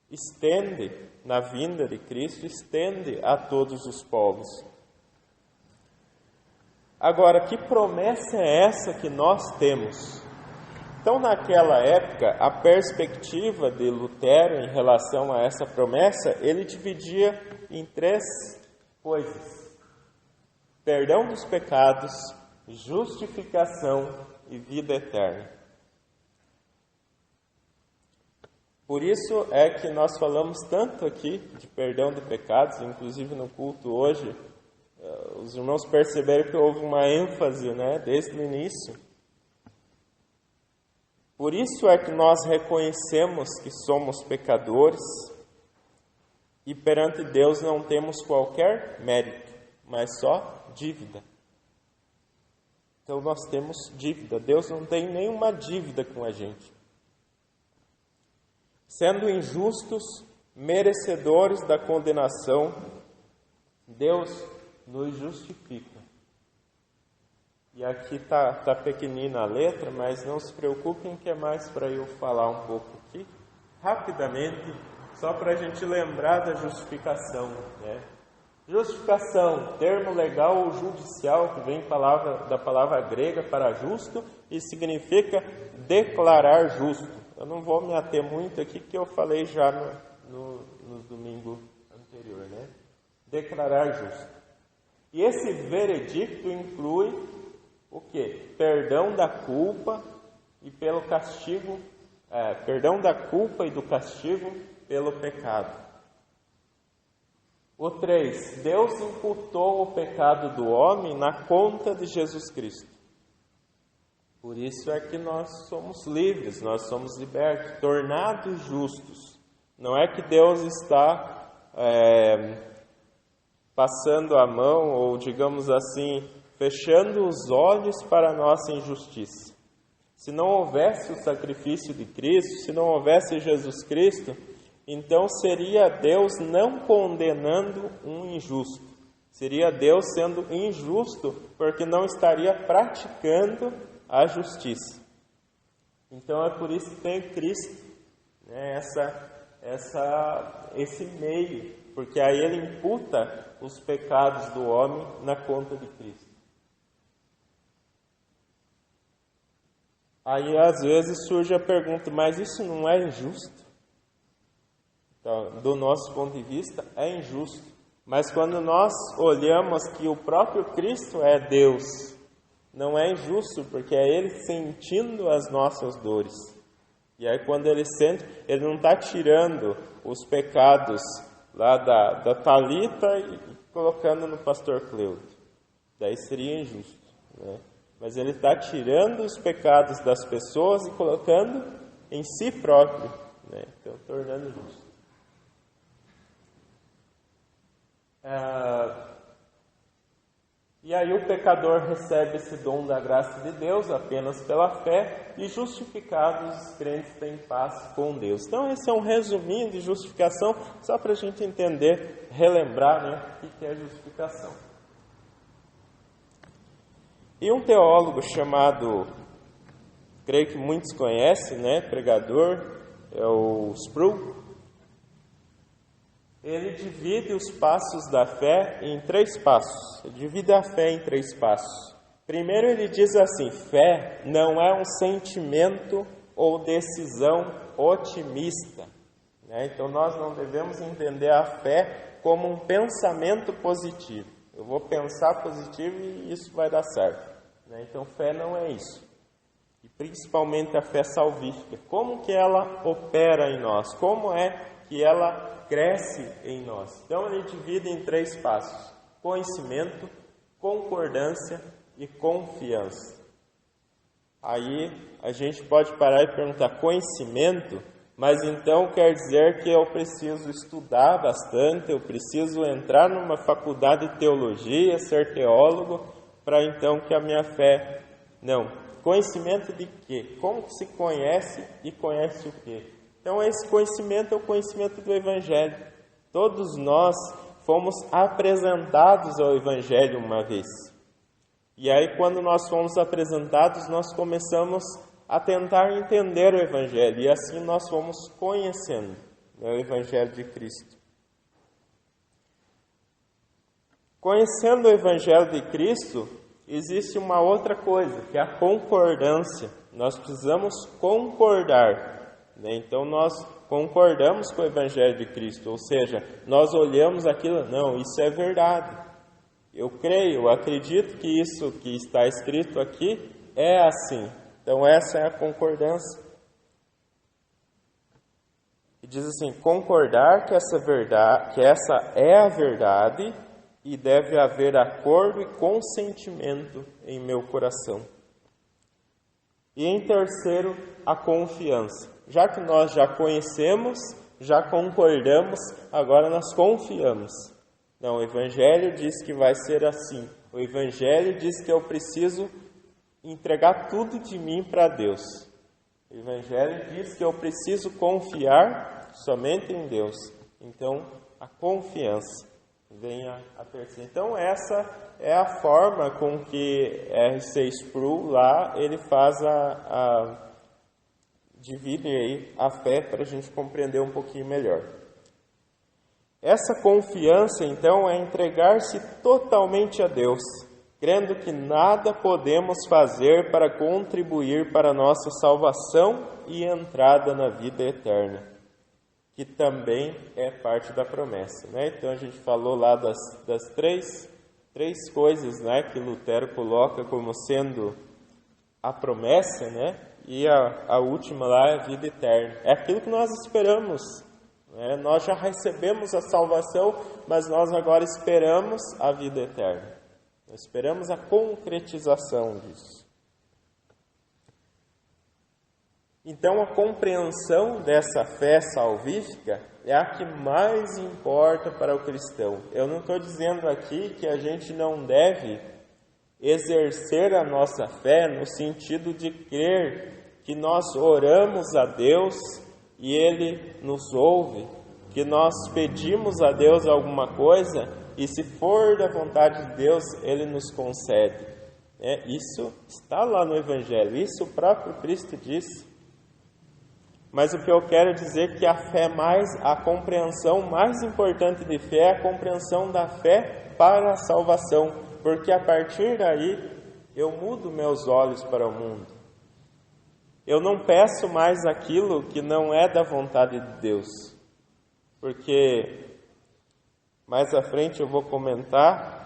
D: estende, na vinda de Cristo, estende a todos os povos. Agora, que promessa é essa que nós temos? Então, naquela época, a perspectiva de Lutero em relação a essa promessa, ele dividia em 3 coisas: perdão dos pecados, justificação e vida eterna. Por isso é que nós falamos tanto aqui de perdão de pecados, inclusive no culto hoje, os irmãos perceberam que houve uma ênfase, né, desde o início. Por isso é que nós reconhecemos que somos pecadores e perante Deus não temos qualquer mérito, mas só dívida. Então nós temos dívida, Deus não tem nenhuma dívida com a gente. Sendo injustos, merecedores da condenação, Deus nos justifica. E aqui está pequenina a letra, mas não se preocupem que é mais para eu falar um pouco aqui, rapidamente, só para a gente lembrar da justificação, né? Justificação, termo legal ou judicial, que vem da palavra grega para justo e significa declarar justo. Eu não vou me ater muito aqui, porque eu falei já no domingo anterior, né? Declarar justo. E esse veredicto inclui o quê? Perdão da culpa e pelo castigo, perdão da culpa e do castigo pelo pecado. O 3, Deus imputou o pecado do homem na conta de Jesus Cristo. Por isso é que nós somos livres, nós somos libertos, tornados justos. Não é que Deus está passando a mão ou, digamos assim, fechando os olhos para a nossa injustiça. Se não houvesse o sacrifício de Cristo, se não houvesse Jesus Cristo, então seria Deus não condenando um injusto. Seria Deus sendo injusto porque não estaria praticando a justiça. Então é por isso que tem Cristo, né, esse meio, porque aí ele imputa os pecados do homem na conta de Cristo. Aí às vezes surge a pergunta, mas isso não é injusto? Então, do nosso ponto de vista, é injusto. Mas quando nós olhamos que o próprio Cristo é Deus, não é injusto, porque é Ele sentindo as nossas dores. E aí quando Ele sente, Ele não está tirando os pecados lá da Thalita e colocando no pastor Cleudo. Daí seria injusto, né? Mas Ele está tirando os pecados das pessoas e colocando em si próprio, né? Então tornando justo. E aí o pecador recebe esse dom da graça de Deus apenas pela fé, e justificados os crentes têm paz com Deus. Então esse é um resuminho de justificação, só para a gente entender, relembrar, né, o que é justificação. E um teólogo chamado, creio que muitos conhecem, né, pregador, é o Sproul. Ele divide os passos da fé em 3 passos. Ele divide a fé em 3 passos. Primeiro ele diz assim, fé não é um sentimento ou decisão otimista, né? Então nós não devemos entender a fé como um pensamento positivo. Eu vou pensar positivo e isso vai dar certo, né? Então fé não é isso. E principalmente a fé salvífica. Como que ela opera em nós? Como é que ela cresce em nós? Então ele divide em 3 passos: conhecimento, concordância e confiança. Aí a gente pode parar e perguntar, conhecimento? Mas então quer dizer que eu preciso estudar bastante, eu preciso entrar numa faculdade de teologia, ser teólogo, para então que a minha fé... Não. Conhecimento de quê? Como que se conhece e conhece o quê? Então esse conhecimento é o conhecimento do Evangelho. Todos nós fomos apresentados ao Evangelho uma vez. E aí quando nós fomos apresentados, nós começamos a tentar entender o Evangelho. E assim nós fomos conhecendo, né, o Evangelho de Cristo. Conhecendo o Evangelho de Cristo, existe uma outra coisa, que é a concordância. Nós precisamos concordar. Então nós concordamos com o Evangelho de Cristo, ou seja, nós olhamos aquilo, não, isso é verdade. Eu creio, eu acredito que isso que está escrito aqui é assim. Então essa é a concordância. E diz assim, concordar que essa é a verdade e deve haver acordo e consentimento em meu coração. E em terceiro, a confiança. Já que nós já conhecemos, já concordamos, agora nós confiamos. Não, o Evangelho diz que vai ser assim. O Evangelho diz que eu preciso entregar tudo de mim para Deus. O Evangelho diz que eu preciso confiar somente em Deus. Então, a confiança vem a terceira. Então, essa é a forma com que R.C. Sproul lá, ele faz divide aí a fé para a gente compreender um pouquinho melhor. Essa confiança, então, é entregar-se totalmente a Deus, crendo que nada podemos fazer para contribuir para a nossa salvação e entrada na vida eterna, que também é parte da promessa, né? Então, a gente falou lá das três coisas, né, que Lutero coloca como sendo a promessa, né? E a última lá é a vida eterna. É aquilo que nós esperamos, né? Nós já recebemos a salvação, mas nós agora esperamos a vida eterna. Nós esperamos a concretização disso. Então a compreensão dessa fé salvífica é a que mais importa para o cristão. Eu não estou dizendo aqui que a gente não deve exercer a nossa fé no sentido de crer que nós oramos a Deus e Ele nos ouve, que nós pedimos a Deus alguma coisa e, se for da vontade de Deus, Ele nos concede. Isso está lá no Evangelho, isso o próprio Cristo disse. Mas o que eu quero dizer é que a compreensão mais importante de fé é a compreensão da fé para a salvação, porque a partir daí eu mudo meus olhos para o mundo. Eu não peço mais aquilo que não é da vontade de Deus, porque mais à frente eu vou comentar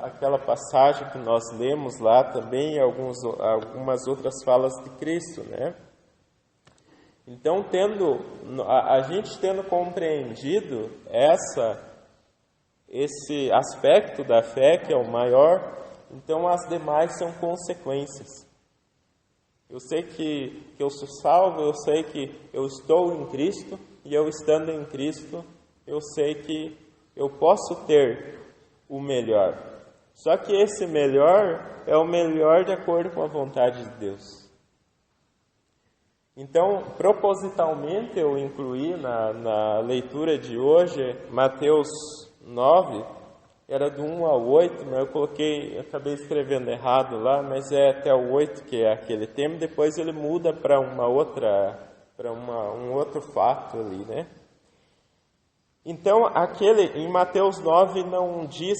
D: aquela passagem que nós lemos lá também, algumas outras falas de Cristo, né? Então, a gente tendo compreendido esse aspecto da fé, que é o maior, então as demais são consequências. Eu sei que eu sou salvo, eu sei que eu estou em Cristo, e eu estando em Cristo, eu sei que eu posso ter o melhor. Só que esse melhor é o melhor de acordo com a vontade de Deus. Então, propositalmente, eu incluí na leitura de hoje, Mateus 9, era do 1 ao 8, mas eu acabei escrevendo errado lá, mas é até o 8 que é aquele tema, depois ele muda para um outro fato ali, né? Então, em Mateus 9 não diz,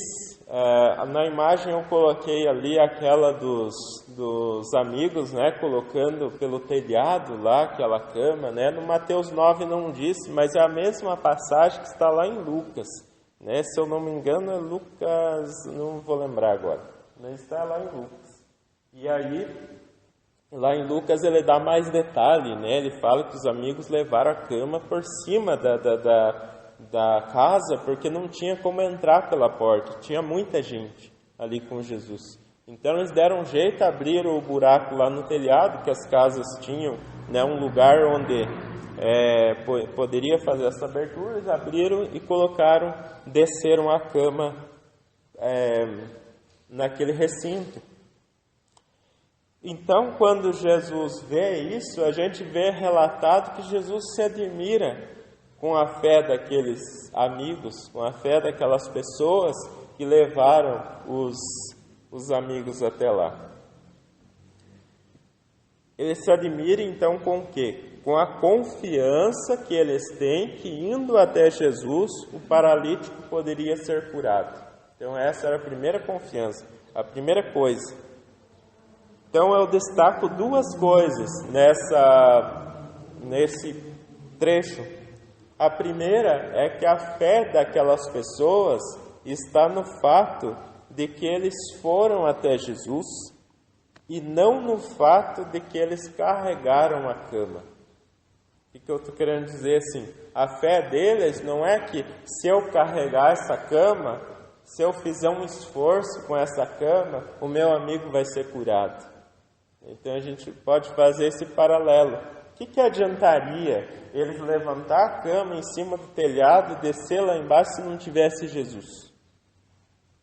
D: na imagem eu coloquei ali aquela dos amigos, né, colocando pelo telhado lá aquela cama, né? No Mateus 9 não diz, mas é a mesma passagem que está lá em Lucas, né? Se eu não me engano é Lucas, não vou lembrar agora, mas está lá em Lucas. E aí, lá em Lucas ele dá mais detalhe, né? Ele fala que os amigos levaram a cama por cima da casa, porque não tinha como entrar pela porta, tinha muita gente ali com Jesus. Então eles deram um jeito, abriram o buraco lá no telhado, que as casas tinham, né, um lugar onde poderia fazer essa abertura, eles abriram e desceram a cama naquele recinto. Então, quando Jesus vê isso, a gente vê relatado que Jesus se admira com a fé daqueles amigos, com a fé daquelas pessoas que levaram os amigos até lá. Ele se admira então com o quê? Com a confiança que eles têm que, indo até Jesus, o paralítico poderia ser curado. Então essa era a primeira confiança, a primeira coisa. Então eu destaco duas coisas nesse trecho. A primeira é que a fé daquelas pessoas está no fato de que eles foram até Jesus e não no fato de que eles carregaram a cama. O que eu estou querendo dizer assim? A fé deles não é que se eu carregar essa cama, se eu fizer um esforço com essa cama, o meu amigo vai ser curado. Então a gente pode fazer esse paralelo. O que adiantaria eles levantar a cama em cima do telhado e descer lá embaixo se não tivesse Jesus?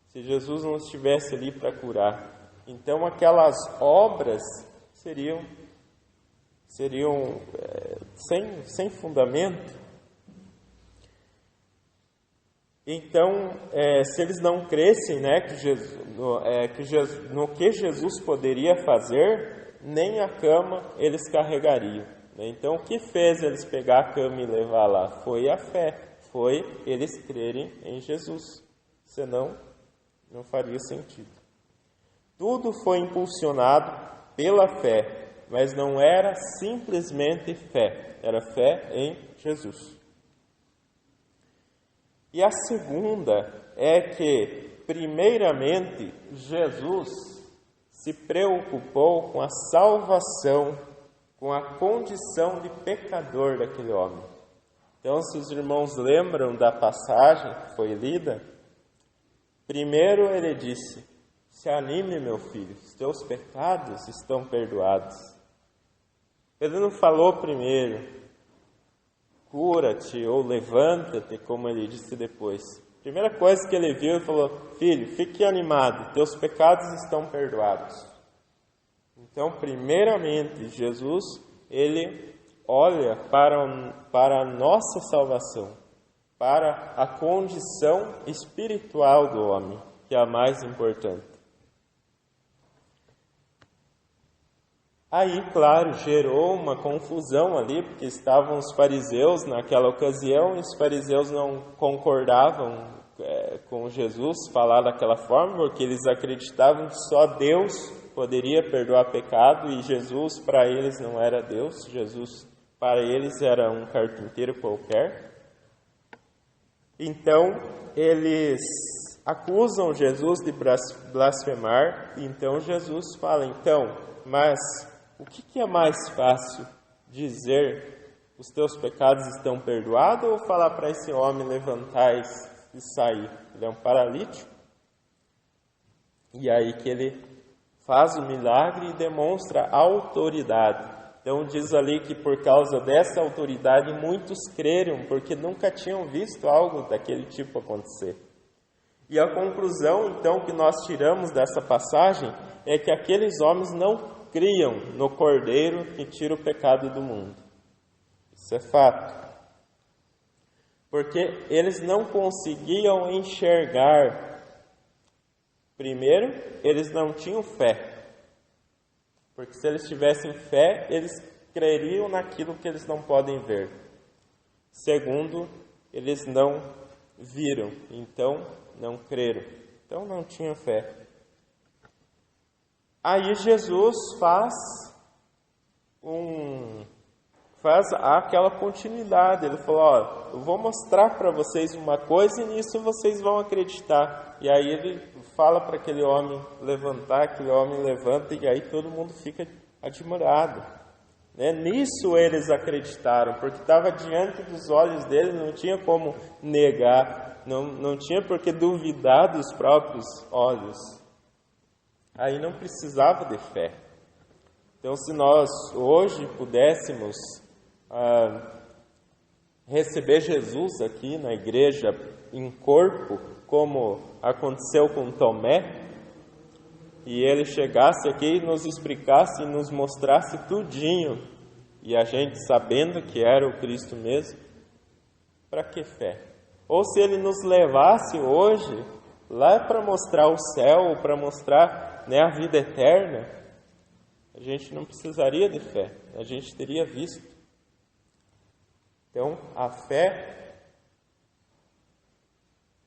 D: Se Jesus não estivesse ali para curar. Então aquelas obras seriam sem fundamento. Então, se eles não crescem, né, no que Jesus poderia fazer, nem a cama eles carregariam. Então, o que fez eles pegar a cama e levar lá? Foi a fé, foi eles crerem em Jesus. Senão, não faria sentido. Tudo foi impulsionado pela fé, mas não era simplesmente fé, era fé em Jesus. E a segunda é que, primeiramente, Jesus se preocupou com a salvação, com a condição de pecador daquele homem. Então, se os irmãos lembram da passagem que foi lida, primeiro ele disse: se anime, meu filho, os teus pecados estão perdoados. Ele não falou primeiro, cura-te ou levanta-te, como ele disse depois. Primeira coisa que ele viu, ele falou: filho, fique animado, teus pecados estão perdoados. Então, primeiramente, Jesus, ele olha para a nossa salvação, para a condição espiritual do homem, que é a mais importante. Aí, claro, gerou uma confusão ali, porque estavam os fariseus naquela ocasião, e os fariseus não concordavam com Jesus falar daquela forma, porque eles acreditavam que só Deus poderia perdoar pecado, e Jesus para eles não era Deus, Jesus para eles era um carpinteiro qualquer. Então, eles acusam Jesus de blasfemar, e então Jesus fala: mas o que é mais fácil, dizer os teus pecados estão perdoados, ou falar para esse homem levantar e sair? Ele é um paralítico. E aí que ele faz o milagre e demonstra autoridade. Então diz ali que por causa dessa autoridade muitos creram, porque nunca tinham visto algo daquele tipo acontecer. E a conclusão então que nós tiramos dessa passagem é que aqueles homens não criam no Cordeiro que tira o pecado do mundo. Isso é fato. Porque eles não conseguiam enxergar. Primeiro, eles não tinham fé. Porque se eles tivessem fé, eles creriam naquilo que eles não podem ver. Segundo, eles não viram, então não creram. Então não tinham fé. Aí Jesus faz aquela continuidade. Ele falou: eu vou mostrar para vocês uma coisa e nisso vocês vão acreditar. E aí ele fala para aquele homem levantar, aquele homem levanta, e aí todo mundo fica admirado. Nisso eles acreditaram, porque estava diante dos olhos deles, não tinha como negar, não tinha por que duvidar dos próprios olhos. Aí não precisava de fé. Então, se nós hoje pudéssemos receber Jesus aqui na igreja em corpo, como aconteceu com Tomé, e ele chegasse aqui e nos explicasse e nos mostrasse tudinho, e a gente sabendo que era o Cristo mesmo, para que fé? Ou se ele nos levasse hoje lá para mostrar o céu, para mostrar a vida eterna, a gente não precisaria de fé, a gente teria visto. Então, a fé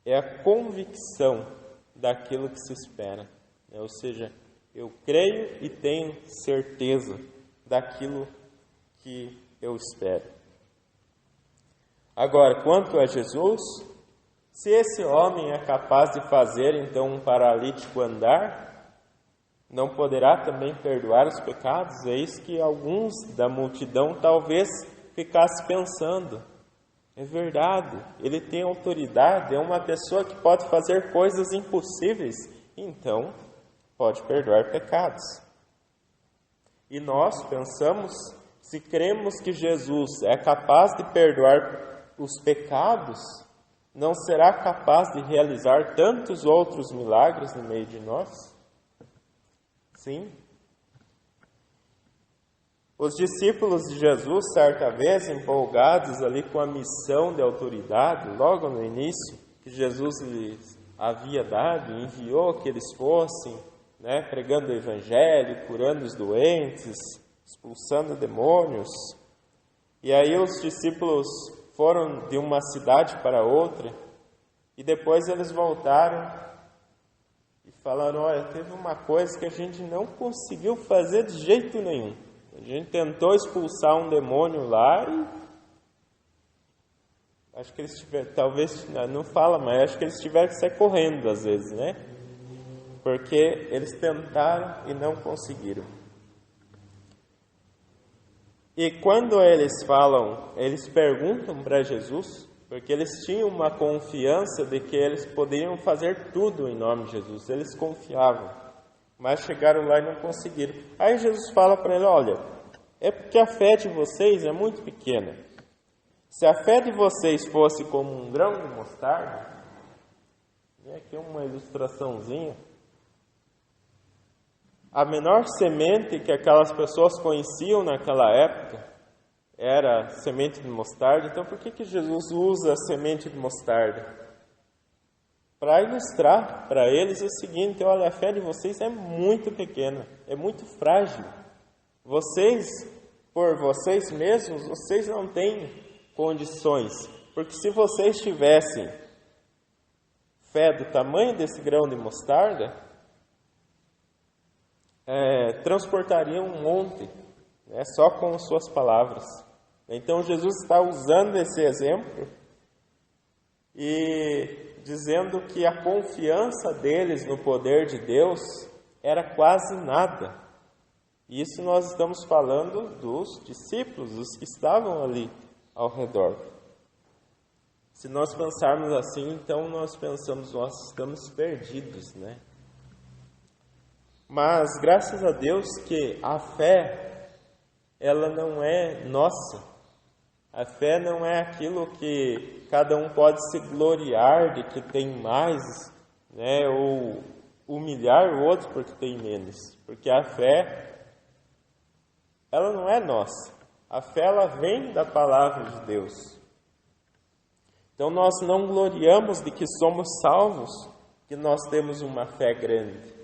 D: é a convicção daquilo que se espera. Ou seja, eu creio e tenho certeza daquilo que eu espero. Agora, quanto a Jesus, se esse homem é capaz de fazer então um paralítico andar, não poderá também perdoar os pecados? É isso que alguns da multidão talvez ficassem pensando. É verdade, ele tem autoridade, é uma pessoa que pode fazer coisas impossíveis, então pode perdoar pecados. E nós pensamos, se cremos que Jesus é capaz de perdoar os pecados, não será capaz de realizar tantos outros milagres no meio de nós? Sim. Os discípulos de Jesus, certa vez, empolgados ali com a missão de autoridade, logo no início, que Jesus lhes havia dado, enviou que eles fossem, pregando o Evangelho, curando os doentes, expulsando demônios. E aí os discípulos foram de uma cidade para outra, e depois eles voltaram e falaram: olha, teve uma coisa que a gente não conseguiu fazer de jeito nenhum. A gente tentou expulsar um demônio lá e acho que eles tiveram, talvez, não fala, mas acho que eles tiveram que sair correndo às vezes, Porque eles tentaram e não conseguiram. E quando eles falam, eles perguntam para Jesus, porque eles tinham uma confiança de que eles poderiam fazer tudo em nome de Jesus, eles confiavam, mas chegaram lá e não conseguiram. Aí Jesus fala para ele: olha, é porque a fé de vocês é muito pequena. Se a fé de vocês fosse como um grão de mostarda, E aqui uma ilustraçãozinha. A menor semente que aquelas pessoas conheciam naquela época era semente de mostarda. Então, por que Jesus usa a semente de mostarda? Para ilustrar para eles o seguinte: olha, a fé de vocês é muito pequena, é muito frágil. Vocês, por vocês mesmos, vocês não têm condições. Porque se vocês tivessem fé do tamanho desse grão de mostarda, transportariam um monte, só com suas palavras. Então Jesus está usando esse exemplo e dizendo que a confiança deles no poder de Deus era quase nada. Isso nós estamos falando dos discípulos, dos que estavam ali ao redor. Se nós pensarmos assim, então nós pensamos, nós estamos perdidos, né? Mas graças a Deus que a fé, ela não é nossa. A fé não é aquilo que cada um pode se gloriar de que tem mais, né? Ou humilhar o outro porque tem menos. Porque a fé, ela não é nossa. A fé, ela vem da palavra de Deus. Então nós não gloriamos de que somos salvos, que nós temos uma fé grande.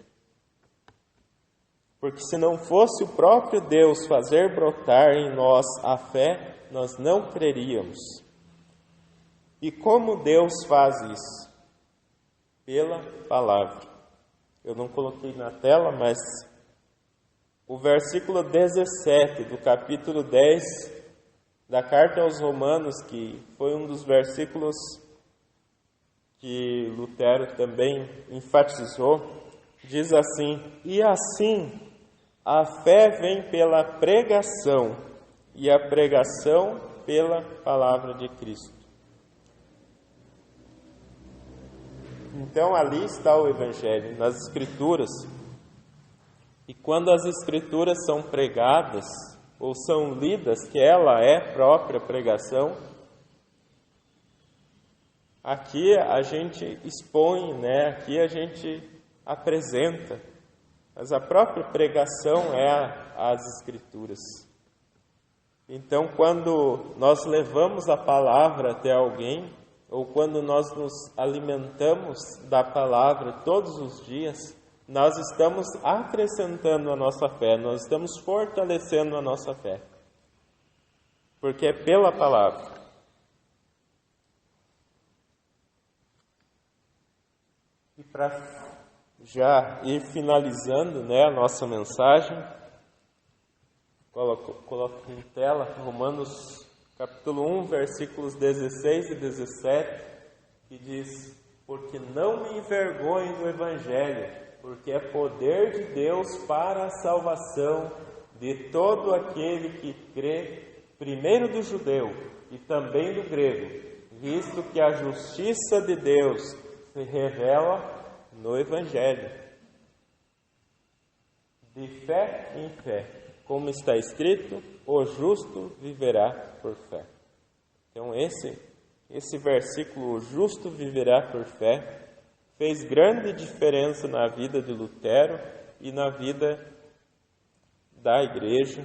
D: Porque se não fosse o próprio Deus fazer brotar em nós a fé, nós não creríamos. E como Deus faz isso? Pela palavra. Eu não coloquei na tela, mas o versículo 17 do capítulo 10 da carta aos Romanos, que foi um dos versículos que Lutero também enfatizou, diz assim: e assim a fé vem pela pregação, e a pregação pela palavra de Cristo. Então ali está o Evangelho, nas Escrituras. E quando as Escrituras são pregadas, ou são lidas, que ela é própria pregação, aqui a gente expõe, aqui a gente apresenta, mas a própria pregação é as Escrituras. Então, quando nós levamos a palavra até alguém, ou quando nós nos alimentamos da palavra todos os dias, nós estamos acrescentando a nossa fé, nós estamos fortalecendo a nossa fé. Porque é pela palavra. E para já ir finalizando, a nossa mensagem, coloco em tela Romanos capítulo 1, versículos 16 e 17, que diz: porque não me envergonho do Evangelho, porque é poder de Deus para a salvação de todo aquele que crê, primeiro do judeu e também do grego, visto que a justiça de Deus se revela no Evangelho. De fé em fé, como está escrito, o justo viverá por fé. Então esse versículo, o justo viverá por fé, fez grande diferença na vida de Lutero e na vida da igreja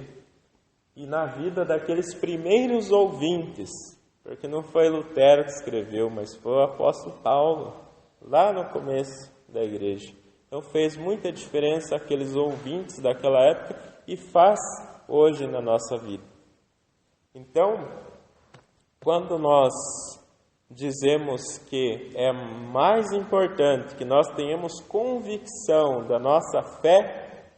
D: e na vida daqueles primeiros ouvintes, porque não foi Lutero que escreveu, mas foi o apóstolo Paulo, lá no começo da igreja. Então fez muita diferença aqueles ouvintes daquela época e faz hoje na nossa vida. Então, quando nós dizemos que é mais importante que nós tenhamos convicção da nossa fé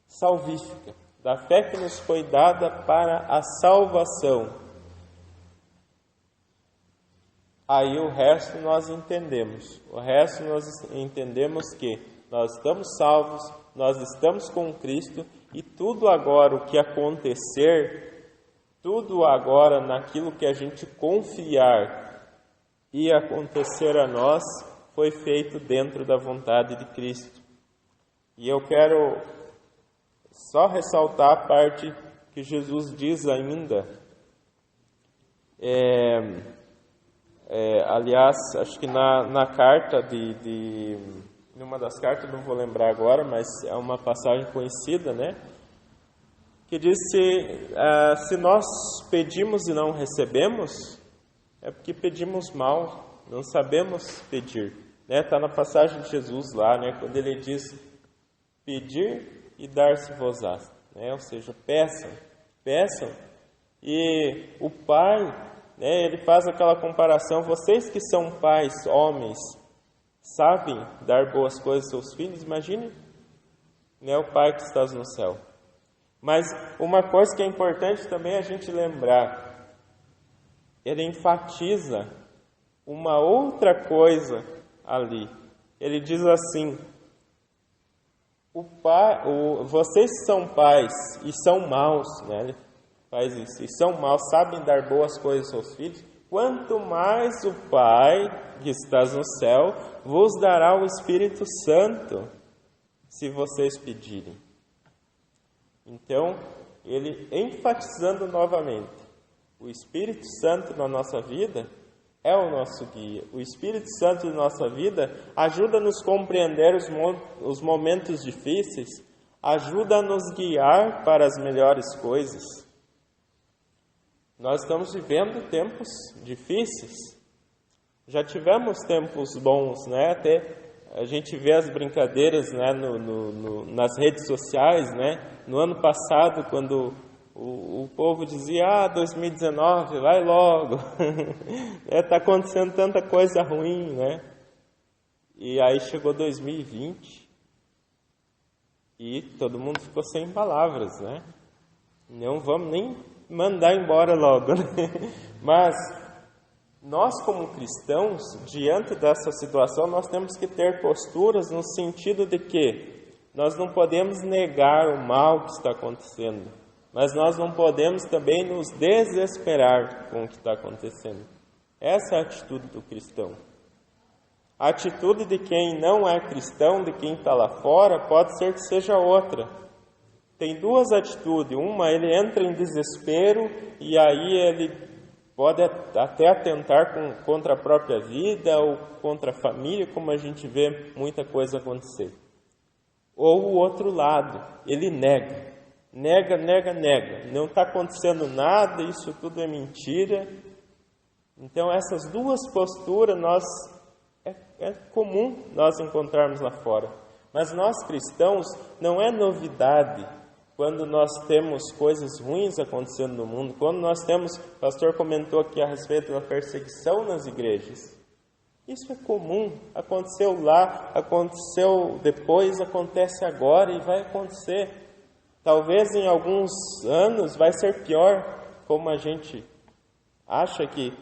D: salvífica, da fé que nos foi dada para a salvação, aí o resto nós entendemos. O resto nós entendemos que nós estamos salvos, nós estamos com Cristo e tudo agora o que acontecer, tudo agora naquilo que a gente confiar e acontecer a nós, foi feito dentro da vontade de Cristo. E eu quero só ressaltar a parte que Jesus diz ainda, aliás, acho que na carta numa das cartas, não vou lembrar agora, mas é uma passagem conhecida, né? Que diz se nós pedimos e não recebemos, é porque pedimos mal, não sabemos pedir. Está na passagem de Jesus lá, né? Quando ele diz, pedir e dar-se-vos-á. Ou seja, peçam. E o Pai, ele faz aquela comparação, vocês que são pais, homens, sabem dar boas coisas aos seus filhos, imagine, o Pai que está no céu. Mas uma coisa que é importante também a gente lembrar, ele enfatiza uma outra coisa ali. Ele diz assim, vocês são pais e são maus, ele faz isso, e são maus, sabem dar boas coisas aos seus filhos, quanto mais o Pai que estás no céu vos dará o Espírito Santo, se vocês pedirem. Então, ele enfatizando novamente, o Espírito Santo na nossa vida é o nosso guia. O Espírito Santo na nossa vida ajuda a nos compreender os momentos difíceis, ajuda a nos guiar para as melhores coisas. Nós estamos vivendo tempos difíceis. Já tivemos tempos bons, Até a gente vê as brincadeiras, nas redes sociais, No ano passado, quando o povo dizia, 2019, vai logo. Está acontecendo tanta coisa ruim, E aí chegou 2020 e todo mundo ficou sem palavras, Não vamos nem mandar embora logo, Mas nós, como cristãos, diante dessa situação, nós temos que ter posturas no sentido de que nós não podemos negar o mal que está acontecendo, mas nós não podemos também nos desesperar com o que está acontecendo. Essa é a atitude do cristão. A atitude de quem não é cristão, de quem está lá fora, pode ser que seja outra. Tem duas atitudes. Uma, ele entra em desespero e aí ele pode até atentar contra a própria vida ou contra a família, como a gente vê muita coisa acontecer. Ou o outro lado, ele nega. Não está acontecendo nada, isso tudo é mentira. Então essas duas posturas é comum nós encontrarmos lá fora. Mas nós cristãos, não é novidade quando nós temos coisas ruins acontecendo no mundo, quando nós temos, o pastor comentou aqui a respeito da perseguição nas igrejas. Isso é comum, aconteceu lá, aconteceu depois, acontece agora e vai acontecer. Talvez em alguns anos vai ser pior, como a gente acha que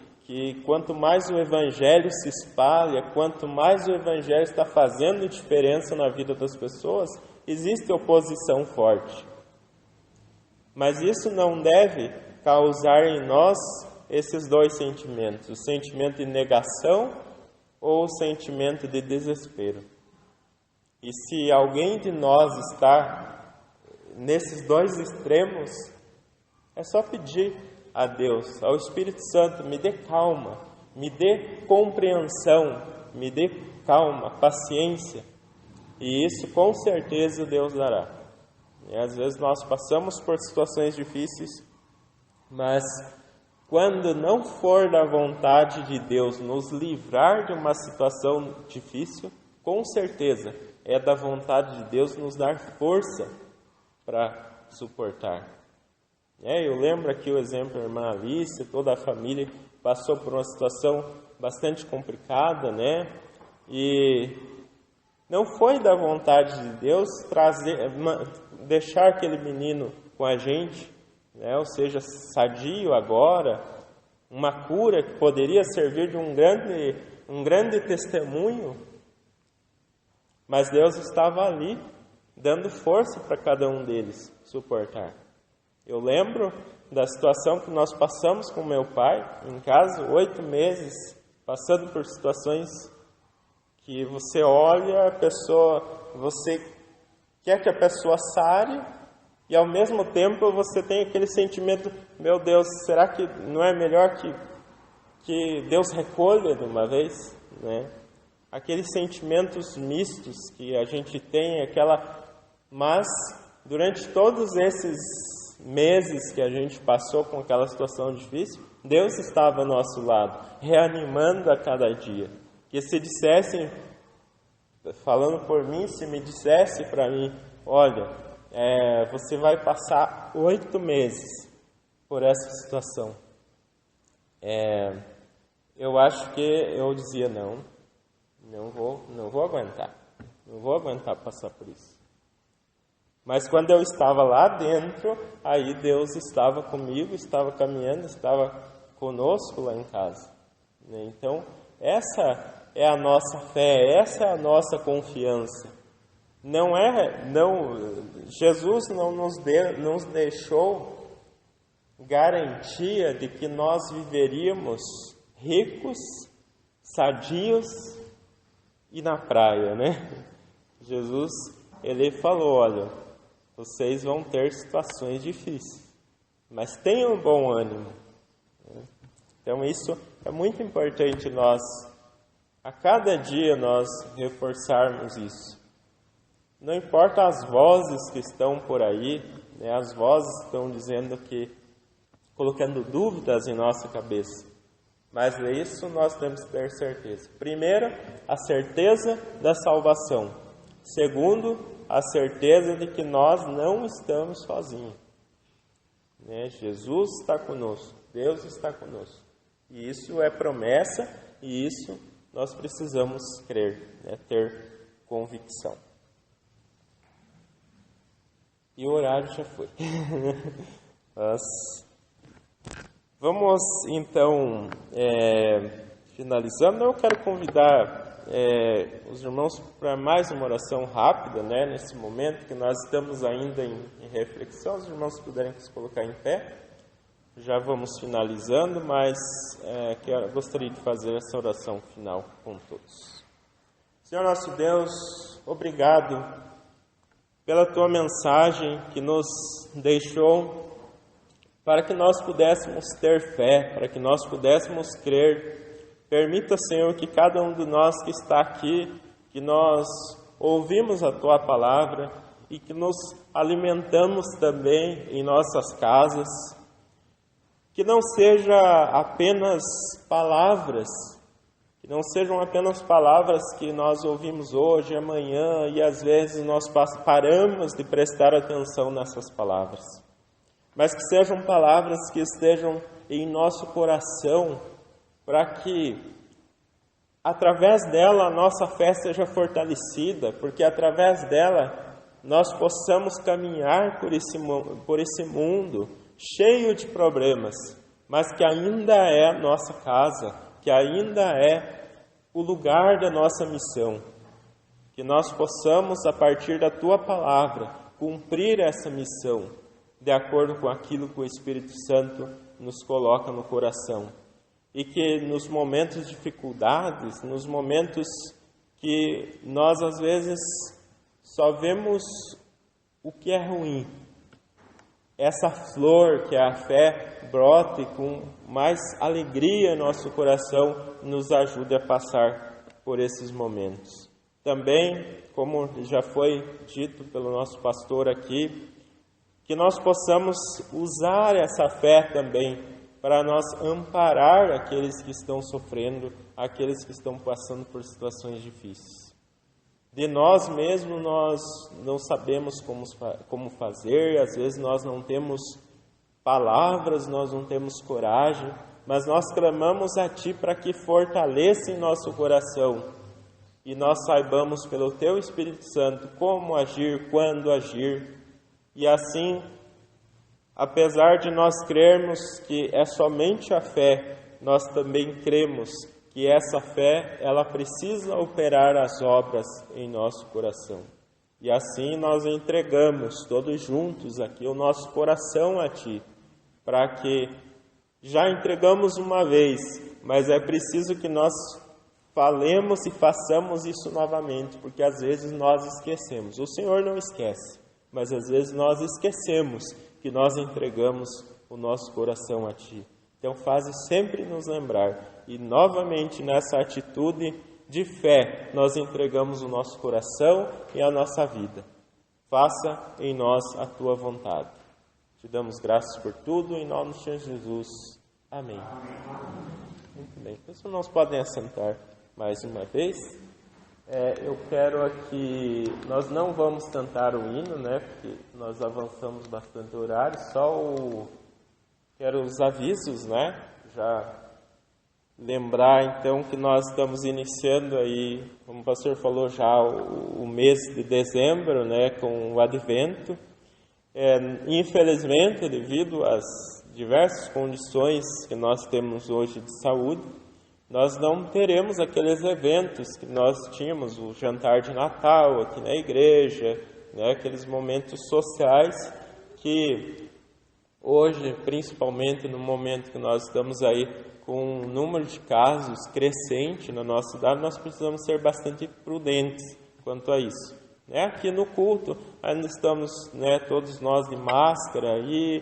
D: quanto mais o Evangelho se espalha, quanto mais o Evangelho está fazendo diferença na vida das pessoas, existe oposição forte. Mas isso não deve causar em nós esses dois sentimentos, o sentimento de negação ou o sentimento de desespero. E se alguém de nós está nesses dois extremos, é só pedir a Deus, ao Espírito Santo, me dê calma, me dê compreensão, me dê calma, paciência. E isso com certeza Deus dará. E às vezes nós passamos por situações difíceis, mas quando não for da vontade de Deus nos livrar de uma situação difícil, com certeza é da vontade de Deus nos dar força para suportar. Eu lembro aqui o exemplo da irmã Alice, toda a família passou por uma situação bastante complicada, E não foi da vontade de Deus deixar aquele menino com a gente, ou seja, sadio agora, uma cura que poderia servir de um grande testemunho, mas Deus estava ali, dando força para cada um deles suportar. Eu lembro da situação que nós passamos com meu pai, em casa, 8 meses, passando por situações que você olha a pessoa, você quer que a pessoa sare, e ao mesmo tempo você tem aquele sentimento, meu Deus, será que não é melhor que que Deus recolha de uma vez, né? Aqueles sentimentos mistos que a gente tem, mas durante todos esses meses que a gente passou com aquela situação difícil, Deus estava ao nosso lado, reanimando a cada dia. Que se dissessem, falando por mim, se me dissesse para mim, olha, você vai passar 8 meses por essa situação. Eu acho que eu dizia, não vou aguentar. Não vou aguentar passar por isso. Mas quando eu estava lá dentro, aí Deus estava comigo, estava caminhando, estava conosco lá em casa. Então, é a nossa fé, essa é a nossa confiança. Jesus não nos deixou garantia de que nós viveríamos ricos, sadios e na praia, né? Jesus, ele falou, olha, vocês vão ter situações difíceis, mas tenham bom ânimo. Então isso é muito importante nós, a cada dia nós reforçarmos isso. Não importa as vozes que estão por aí, né, as vozes estão dizendo que, colocando dúvidas em nossa cabeça, mas isso nós temos que ter certeza. Primeiro, a certeza da salvação. Segundo, a certeza de que nós não estamos sozinhos. Né? Jesus está conosco, Deus está conosco. E isso é promessa, e isso nós precisamos crer, né? Ter convicção. E o horário já foi. Vamos então, finalizando. Eu quero convidar os irmãos para mais uma oração rápida, né? Nesse momento que nós estamos ainda em reflexão. Os irmãos puderem se colocar em pé. Já vamos finalizando, mas gostaria de fazer essa oração final com todos. Senhor nosso Deus, obrigado pela Tua mensagem que nos deixou para que nós pudéssemos ter fé, para que nós pudéssemos crer. Permita, Senhor, que cada um de nós que está aqui, que nós ouvimos a Tua palavra e que nos alimentamos também em nossas casas, que não seja apenas palavras, que não sejam apenas palavras que nós ouvimos hoje, amanhã, e às vezes nós paramos de prestar atenção nessas palavras, mas que sejam palavras que estejam em nosso coração, para que através dela a nossa fé seja fortalecida, porque através dela nós possamos caminhar por esse mundo cheio de problemas, mas que ainda é a nossa casa, que ainda é o lugar da nossa missão. Que nós possamos, a partir da Tua palavra, cumprir essa missão, de acordo com aquilo que o Espírito Santo nos coloca no coração. E que nos momentos de dificuldades, nos momentos que nós às vezes só vemos o que é ruim, essa flor que é a fé brote com mais alegria em nosso coração, nos ajude a passar por esses momentos. Também, como já foi dito pelo nosso pastor aqui, que nós possamos usar essa fé também para nós amparar aqueles que estão sofrendo, aqueles que estão passando por situações difíceis. De nós mesmos nós não sabemos como fazer, às vezes nós não temos palavras, nós não temos coragem, mas nós clamamos a Ti para que fortaleça em nosso coração e nós saibamos pelo Teu Espírito Santo como agir, quando agir, e assim, apesar de nós crermos que é somente a fé, nós também cremos que essa fé, ela precisa operar as obras em nosso coração. E assim nós entregamos todos juntos aqui o nosso coração a Ti, para que já entregamos uma vez, mas é preciso que nós falemos e façamos isso novamente, porque às vezes nós esquecemos. O Senhor não esquece, mas às vezes nós esquecemos que nós entregamos o nosso coração a Ti. Então faze sempre nos lembrar e novamente nessa atitude de fé nós entregamos o nosso coração e a nossa vida. Faça em nós a Tua vontade. Te damos graças por tudo, em nome de Jesus. Amém. Muito bem. Os irmãos podem assentar mais uma vez. Eu quero aqui, nós não vamos cantar o hino, né? Porque nós avançamos bastante o horário. Quero os avisos, né? Já lembrar então que nós estamos iniciando aí, como o pastor falou já, o mês de dezembro, né? Com o Advento. Infelizmente, devido às diversas condições que nós temos hoje de saúde, nós não teremos aqueles eventos que nós tínhamos, o jantar de Natal aqui na igreja, né, aqueles momentos sociais que hoje, principalmente no momento que nós estamos aí com um número de casos crescente na nossa cidade, nós precisamos ser bastante prudentes quanto a isso. Aqui no culto, ainda estamos, todos nós de máscara e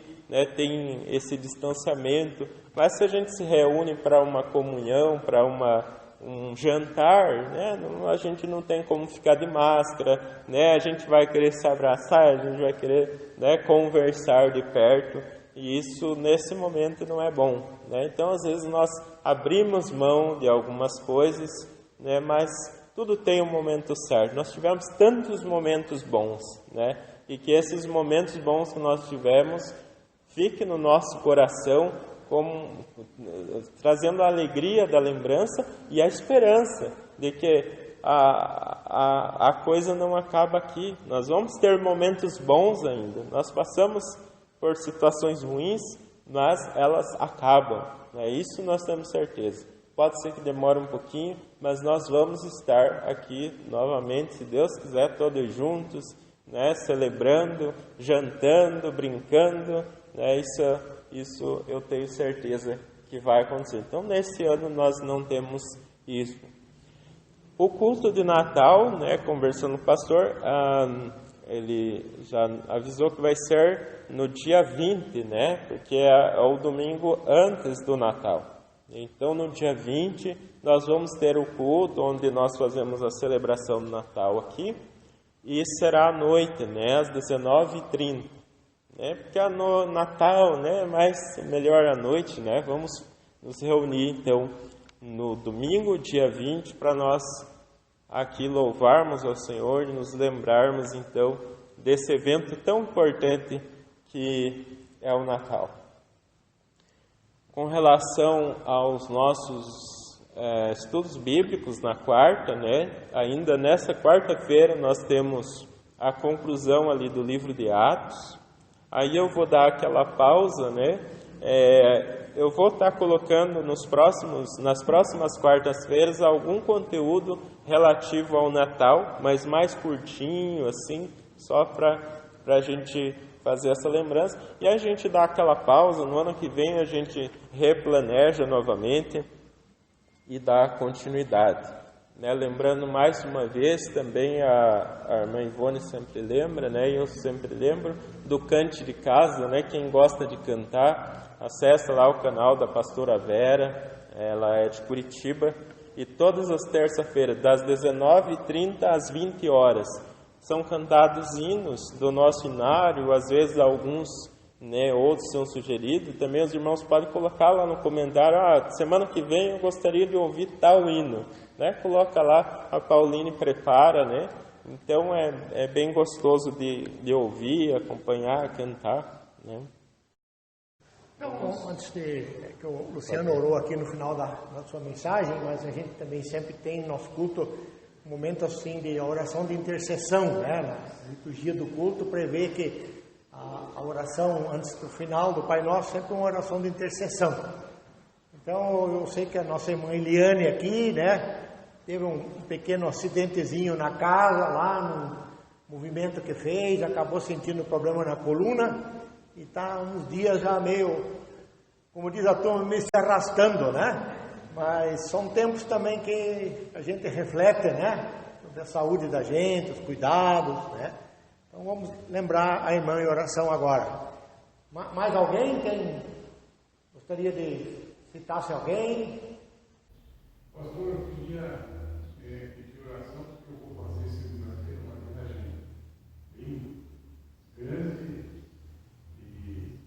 D: tem esse distanciamento, mas se a gente se reúne para uma comunhão, para um jantar, a gente não tem como ficar de máscara, a gente vai querer se abraçar, a gente vai querer conversar de perto, e isso nesse momento não é bom. Então, às vezes, nós abrimos mão de algumas coisas, mas tudo tem um momento certo. Nós tivemos tantos momentos bons, e que esses momentos bons que nós tivemos fiquem no nosso coração, trazendo a alegria da lembrança e a esperança de que a coisa não acaba aqui. Nós vamos ter momentos bons ainda. Nós passamos por situações ruins, mas elas acabam. Isso nós temos certeza. Pode ser que demore um pouquinho, mas nós vamos estar aqui novamente, se Deus quiser, todos juntos, celebrando, jantando, brincando. Isso eu tenho certeza que vai acontecer. Então, nesse ano nós não temos isso. O culto de Natal, conversando com o pastor, ele já avisou que vai ser no dia 20, porque é o domingo antes do Natal. Então, no dia 20, nós vamos ter o culto, onde nós fazemos a celebração do Natal aqui, e será à noite, às 19h30. Porque no Natal, mais melhor à noite, vamos nos reunir, então, no domingo, dia 20, para nós aqui louvarmos ao Senhor e nos lembrarmos, então, desse evento tão importante que é o Natal. Com relação aos nossos estudos bíblicos na quarta, ainda nessa quarta-feira nós temos a conclusão ali do livro de Atos. Aí eu vou dar aquela pausa, eu vou estar colocando nas próximas quartas-feiras algum conteúdo relativo ao Natal, mas mais curtinho, assim, só para a gente fazer essa lembrança, e a gente dá aquela pausa. No ano que vem a gente replaneja novamente e dá continuidade. Lembrando mais uma vez, também a irmã Ivone sempre lembra, e eu sempre lembro, do Cante de Casa. Quem gosta de cantar, acessa lá o canal da pastora Vera, ela é de Curitiba, e todas as terças-feiras, das 19h30 às 20 horas, são cantados hinos do nosso inário, às vezes alguns, outros são sugeridos. Também os irmãos podem colocar lá no comentário, semana que vem eu gostaria de ouvir tal hino. Coloca lá, a Pauline prepara, Então é bem gostoso de ouvir, acompanhar, cantar,
A: Então, antes que o Luciano orou aqui no final da sua mensagem, mas a gente também sempre tem no nosso culto um momento assim de oração de intercessão, Na liturgia do culto prevê que a oração antes do final do Pai Nosso sempre é uma oração de intercessão. Então eu sei que a nossa irmã Eliane aqui, teve um pequeno acidentezinho na casa, lá no movimento que fez, acabou sentindo problema na coluna e está uns dias já meio, como diz a turma, meio se arrastando, Mas são tempos também que a gente reflete, sobre a saúde da gente, os cuidados, Então vamos lembrar a irmã em oração agora. Mais alguém gostaria de citar-se alguém?
B: Pastor, eu queria pedir oração porque eu vou fazer segunda-feira uma viagem bem grande e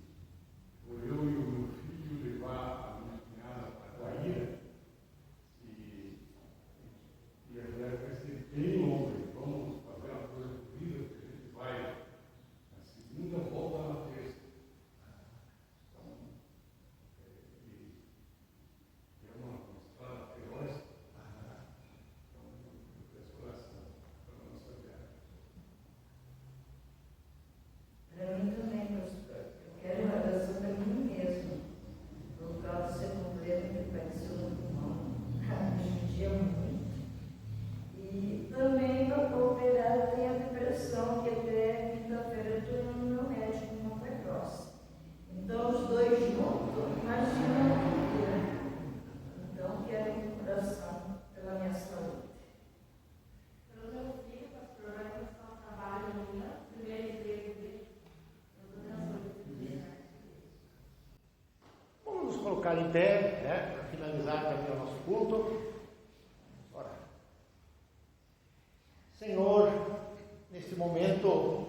B: vou eu e o meu filho levar a minha cunhada para a Guaíra e a viagem vai ser bem longa. Vamos fazer uma coisa corrida porque a gente vai na segunda, volta na terça. Então, é uma estrada feroz. Então, eu peço oração para a nossa viagem.
E: Para mim também, pastor. Eu quero uma oração para mim mesmo. Por causa do seu problema que apareceu no pulmão. Me judia muito. E também para operar, eu tenho a depressão, que até quinta-feira eu estou no meu médico, no Monte. Então, os dois juntos, imagina a vida. Então, quero oração pela minha saúde.
F: Pelo meu filho, pastor, vai começar o trabalho amanhã, primeiro emprego dele. Eu estou transferindo.
A: Vamos nos colocar em pé, né, para finalizar também o nosso culto. Ora. Senhor, neste momento,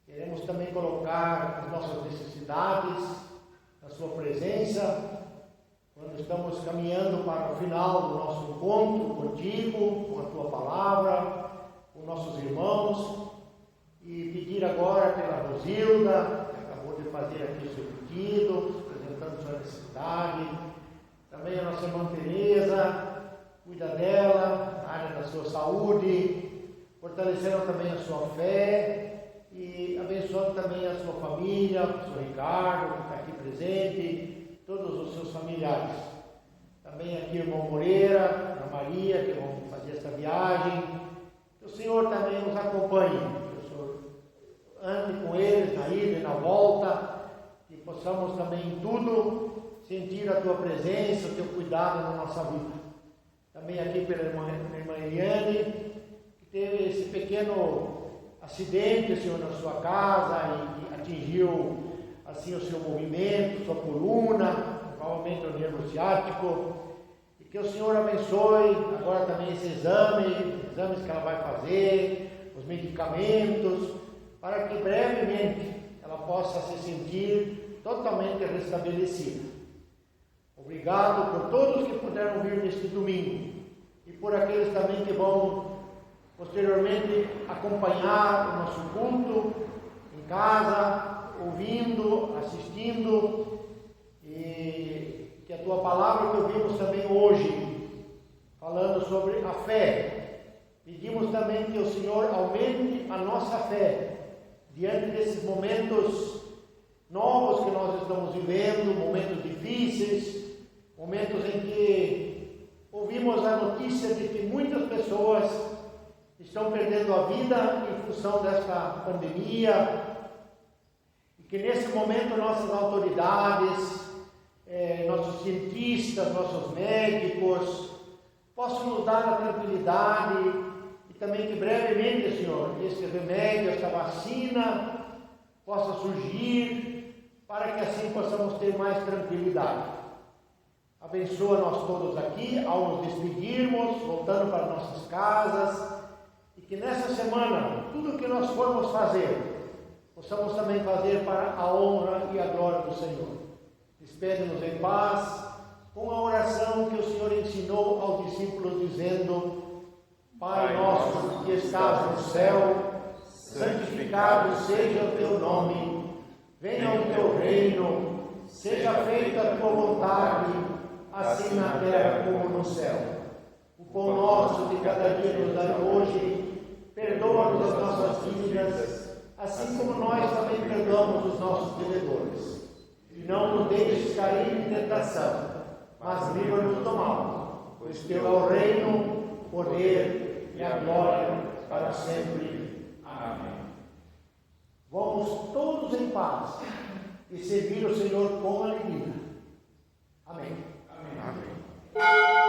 A: queremos também colocar as nossas necessidades na Sua presença, quando estamos caminhando para o final do nosso encontro contigo, com a Tua palavra, com nossos irmãos, e pedir agora pela Rosilda, que acabou de fazer aqui o seu pedido, apresentando sua necessidade, também a nossa irmã Tereza, cuida dela, na área da sua saúde, fortalecendo também a sua fé, e abençoando também a sua família, o seu Ricardo, que está aqui presente, todos os seus familiares. Também aqui o irmão Moreira, a Maria, que vão fazer essa viagem. Que o Senhor também nos acompanhe, que o Senhor ande com eles na ida e na volta, que possamos também em tudo sentir a Tua presença, o Teu cuidado na nossa vida. Também aqui pela irmã Eliane, que teve esse pequeno acidente, Senhor, na sua casa e atingiu assim o seu movimento, sua coluna, provavelmente o nervo ciático, e que o Senhor abençoe agora também esse exames que ela vai fazer, os medicamentos, para que brevemente ela possa se sentir totalmente restabelecida. Obrigado por todos que puderam vir neste domingo e por aqueles também que vão posteriormente acompanhar o nosso culto em casa, ouvindo, assistindo, e que a Tua palavra que ouvimos também hoje, falando sobre a fé, pedimos também que o Senhor aumente a nossa fé diante desses momentos novos que nós estamos vivendo, momentos difíceis, momentos em que ouvimos a notícia de que muitas pessoas estão perdendo a vida em função desta pandemia, e que nesse momento nossas autoridades, nossos cientistas, nossos médicos, possam nos dar a tranquilidade e também que brevemente, Senhor, esse remédio, essa vacina possa surgir para que assim possamos ter mais tranquilidade. Abençoa nós todos aqui ao nos despedirmos, voltando para nossas casas, e que nessa semana, tudo o que nós formos fazer, possamos também fazer para a honra e a glória do Senhor. Despede-nos em paz, com a oração que o Senhor ensinou aos discípulos, dizendo: Pai nosso que estás no céu, santificado seja o Teu nome, venha o Teu reino, seja feita a Tua vontade, assim na terra como no céu. O pão nosso de cada dia nos dai hoje, perdoa-nos as nossas dívidas, assim como nós também perdoamos os nossos devedores. E não nos deixes cair em tentação, mas livra-nos do mal, pois Teu é o reino, o poder e a glória para sempre. Amém. Vamos todos em paz e servir o Senhor com alegria. Amém.
B: Amém. Amém.